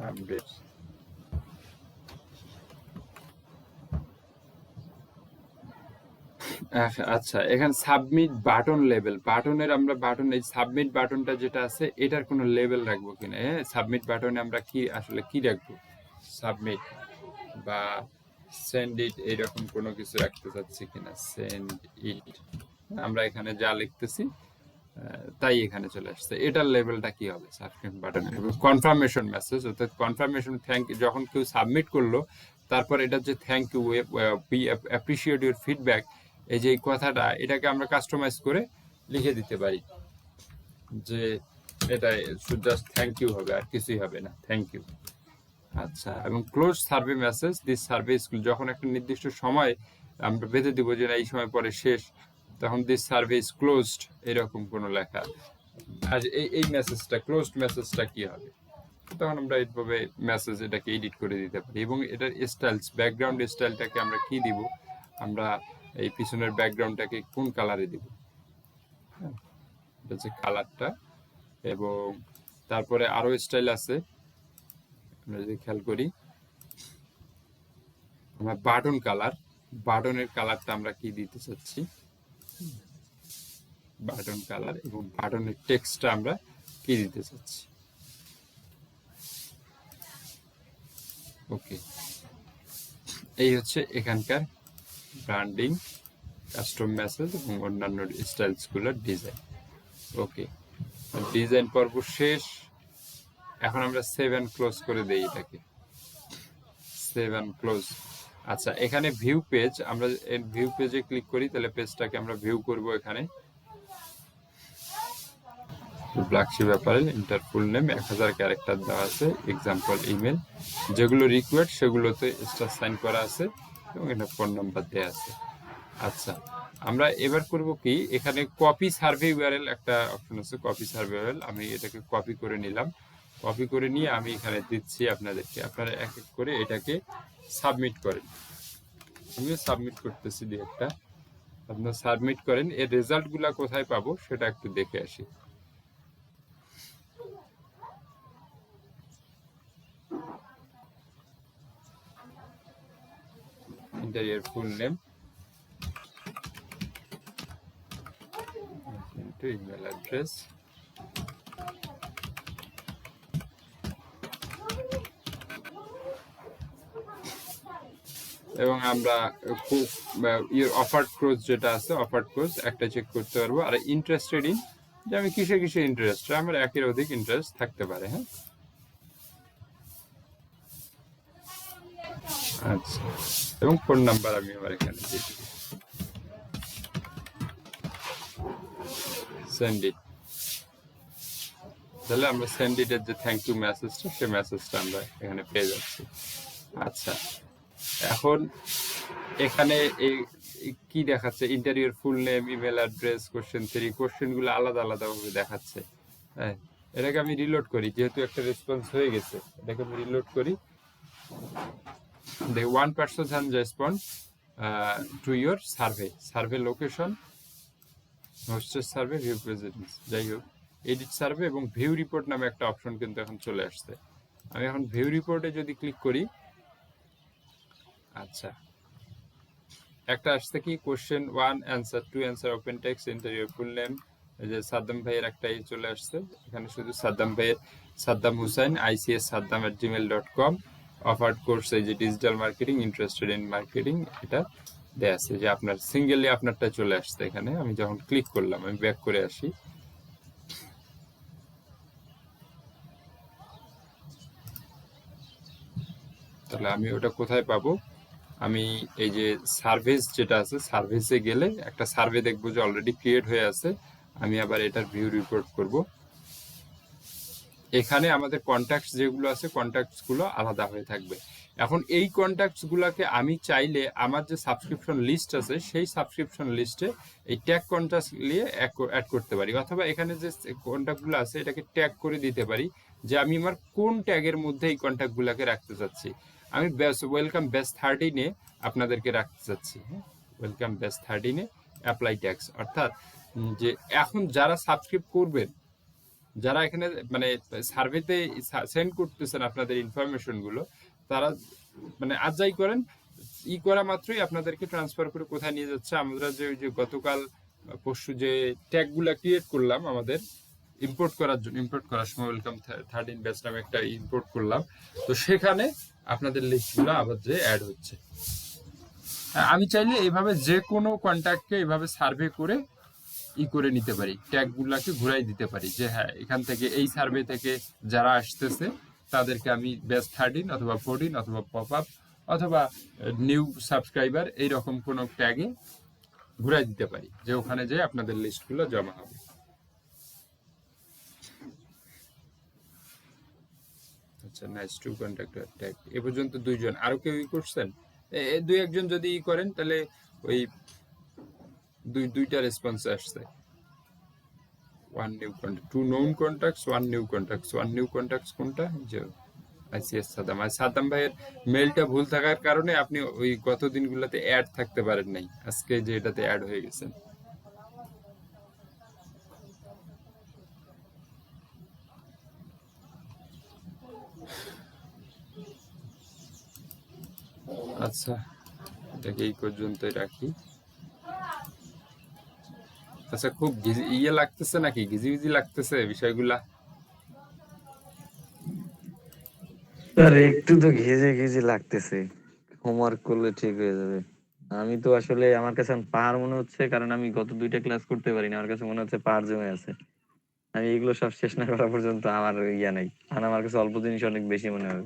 Update. আচ্ছা, এখানে সাবমিট বাটন লেভেল, বাটনের আমরা বাটন, এই সাবমিট বাটনটা যেটা আছে এটার কোনো লেভেল রাখবো কিনা। হ্যাঁ, সাবমিট বাটনে আমরা আসলে কি রাখবো, সাবমিট বা সেন্ড ইট এইরকম কোনো কিছু রাখতে চাচ্ছি কিনা। সেন্ড ইট, আমরা এখানে যা লিখতেছি তাই এখানে চলে আসছে। এটার লেভেলটা কি হবে? Submit button. কনফার্মেশন মেসেজ, অর্থাৎ কনফার্মেশন থ্যাংক ইউ, যখন কেউ সাবমিট করলো তারপর এটা যে thank you, we appreciate your feedback, এই যে এই কথাটা, এটাকে আমরা কাস্টমাইজ করে লিখে দিতে পারি যে এটা জাস্ট থ্যাংক ইউ হবে, আর কিছুই হবে না, থ্যাংক ইউ। আচ্ছা, এবং close survey message, this survey school, যখন একটা নির্দিষ্ট সময় আমরা বেঁধে দিব যে না এই সময় পরে শেষ, তখন দিস সার্ভে ইজ ক্লোজড এরকম কোনো লেখা, আর এই মেসেজটা ক্লোজড মেসেজটা কি হবে, তখন আমরা এইভাবে মেসেজ এটাকে এডিট করে দিতে পারি। এবং এটার স্টাইলস, ব্যাকগ্রাউন্ড স্টাইলটাকে আমরা কি দিব, আমরা এই পিছনের ব্যাকগ্রাউন্ডটাকে কোন কালারে দিব, হ্যাঁ এটা হচ্ছে কালারটা। এবং তারপরে আরো স্টাইল আছে, আমরা যদি খেয়াল করি আমরা বাটন কালার, বাটনের কালারটা আমরা কি দিতে চাচ্ছি, বাটন কালার, এবং বাটনের টেক্সটটা আমরা কি দিতে চাচ্ছি। ওকে, এই হচ্ছে এখানকার ব্র্যান্ডিং, কাস্টম মেসেজ এবং অন্যান্য স্টাইলস গুলোর ডিজাইন। ওকে, ডিজাইন পর্ব শেষ। এখন আমরা সেভ এন্ড ক্লোজ করে দেই এটাকে, সেভ এন্ড ক্লোজ। আচ্ছা, এখানে ভিউ পেজ, আমরা ভিউ পেজে ক্লিক করি, তাহলে পেজটাকে আমরা ভিউ করব। এখানে Black Sheep Apparel, enter full name, 1000 character দেওয়া আছে, এক্সাম্পল ইমেল, যেগুলো রিকোয়ার্ড সেগুলোতে স্টার সাইন করা আছে এবং এটা ফোন নাম্বার দেওয়া আছে। আচ্ছা, আমরা এবার করব কি, এখানে কপি সার্ভে ইউআরএল একটা অপশন আছে, কপি সার্ভে ইউআরএল, আমি এটাকে কপি করে নিলাম। কপি করে নিয়ে আমি এখানে দিচ্ছি আপনাদেরকে, আপনারা এক এক করে এটাকে সাবমিট করেন। আমিও সাবমিট করতেছি দিয়ে একটা, আপনারা সাবমিট করেন। এর রেজাল্ট গুলা কোথায় পাবো সেটা একটু দেখে আসি। Interior full name, email address, এবং আমরা অফার্ড ক্লোজ যেটা আছে, অফার্ড ক্লোজ একটা চেক করতে পারবো। আর ইন্টারেস্টেড ইন, যে আমি কিসে কিসে ইন্টারেস্ট, আমার একের অধিক ইন্টারেস্ট থাকতে পারে। হ্যাঁ, আচ্ছা, এবং ফোন নাম্বার আমি আবার এখানে দিয়ে দিই, সেন্ড ইট। তাহলে আমরা সেন্ড ইটের যে থ্যাংক ইউ মেসেজটা, সেই মেসেজটা আমরা এখানে পেয়ে যাচ্ছি। আচ্ছা, এখন এখানে কি দেখাচ্ছে, ইন্টারভিউর full name, email address, question 3, question গুলো আলাদা আলাদা ভাবে দেখাচ্ছে। হ্যাঁ, এটাকে আমি রিলোড করি, যেহেতু একটা রেসপন্স হয়ে গেছে, এটাকে আমি রিলোড করি। The one person can respond to your survey location, hosted survey, view presence, যাই হোক, এডিট সার্ভে এবং ভিউ রিপোর্ট নামে একটা অপশন কিন্তু এখন চলে আসছে। আমি এখন ভিউ রিপোর্টে যদি ক্লিক করি, আচ্ছা, একটা আসছে কি, question 1 answer, 2 answer, open text, interview full name, এই যে সাদ্দাম ভাইয়ের একটাই চলে আসছে। এখানে শুধু সাদ্দাম ভাইয়ের, Saddam Hussain, ics@saddam@gmail.com, offered course, এই যে digital marketing, interested in marketing, এটা দেয়া আছে যে আপনার সিঙ্গেলি আপনারটা চলে আসছে এখানে। আমি যখন ক্লিক করলাম, আমি ব্যাক করে আসি, তাহলে আমি ওটা কোথায় পাবো, আমি এই যে সার্ভিস যেটা আছে, সার্ভিসে গেলে একটা সার্ভে দেখবো যে অলরেডি ক্রিয়েট হয়ে আছে। আমি আবার এটার ভিউ রিপোর্ট করব। এখানে আমাদের কন্ট্যাক্টস যেগুলো আছে, কন্ট্যাক্টস গুলো আলাদা হয়ে থাকবে। এখন এই কন্ট্যাক্টস গুলাকে আমি চাইলে আমার যে সাবস্ক্রিপশন লিস্ট আছে, সেই সাবস্ক্রিপশন লিস্টে এই ট্যাগ কন্ট্যাক্ট নিয়ে অ্যাড করতে পারি, অথবা এখানে যে কন্ট্যাক্ট গুলো আছে এটাকে ট্যাগ করে দিতে পারি যে আমি আমার কোন ট্যাগের মধ্যে এই কন্ট্যাক্ট গুলাকে রাখতে চাচ্ছি। আমি ওয়েলকাম বেস্ট 13-এ আপনাদেরকে রাখতে চাচ্ছি। ওয়েলকাম বেস্ট 13-এ অ্যাপ্লাই ট্যাক্স, অর্থাৎ যে এখন যারা সাবস্ক্রাইব করবেন, যারা এখানে মানে সার্ভেতে সেন্ড করতেছেন আপনাদের ইনফরমেশন গুলো, তারা মানে আজ যাই করেন, করা মাত্রই আপনাদেরকে ট্রান্সফার করে কোথায় নিয়ে যাচ্ছে, আমরা যে গতকাল পরশু যে ট্যাগ গুলা ক্রিয়েট করলাম আমাদের ইম্পোর্ট করার জন্য, ইম্পোর্ট করার সময় ওয়েলকাম 13 ব্যাচ নামে একটা ইম্পোর্ট করলাম, তো সেখানে আপনাদের লিস্টগুলো আবার যে অ্যাড হচ্ছে। আমি চাইলে এইভাবে যে কোনো কন্ট্যাক্টকে এইভাবে সার্ভে করে করে নিতে পারি, ট্যাগ গুলাকে ঘুরাই দিতে পারি যে হ্যাঁ, এখান থেকে এই সার্ভে থেকে যারা আসতেছে তাদেরকে আমি ব্যাচ 13 অথবা 14 অথবা পপ আপ অথবা নিউ সাবস্ক্রাইবার এইরকম কোনো ট্যাগে ঘুরাই দিতে পারি, যে ওখানে যে আপনাদের লিস্টগুলো জমা হবে। আচ্ছা, নাইস টু কন্ট্যাক্ট ট্যাগ এ পর্যন্ত 2 জন, আরো কেউ করছেন, 2-1 জন যদি করেন তাহলে ওই দুইটা রেসপন্স আসছে। One new contact, two known contacts, one new contacts. One new contacts কোনটা? যে আইসিএস সাদ্দাম। আর সাদ্দাম ভাইয়ের মেলটা ভুল থাকার কারণে আপনি ওই গত দিনগুলোতে অ্যাড থাকতে পারেন নাই, আজকে যে এটাতে অ্যাড হয়ে গেছেন। আচ্ছা, এটাকে এই পর্যন্তই রাখি। আচ্ছা, খুব ইয়ে লাগতেছে নাকি, ঘিজিবিজি লাগতেছে বিষয়গুলা? আর একটু তো ঘেজে ঘেজে লাগতেছে, হোমওয়ার্ক করলে ঠিক হয়ে যাবে। আমি তো আসলে আমার কাছে এখন পাহাড় মনে হচ্ছে, কারণ আমি গত 2টা ক্লাস করতে পারিনি, আমার কাছে মনে হচ্ছে পাহাড় জমে আছে। আমি এগুলো সব শেষ না করা পর্যন্ত আমার ইয়া নাই, আর আমার কাছে অল্প জিনিস অনেক বেশি মনে হবে।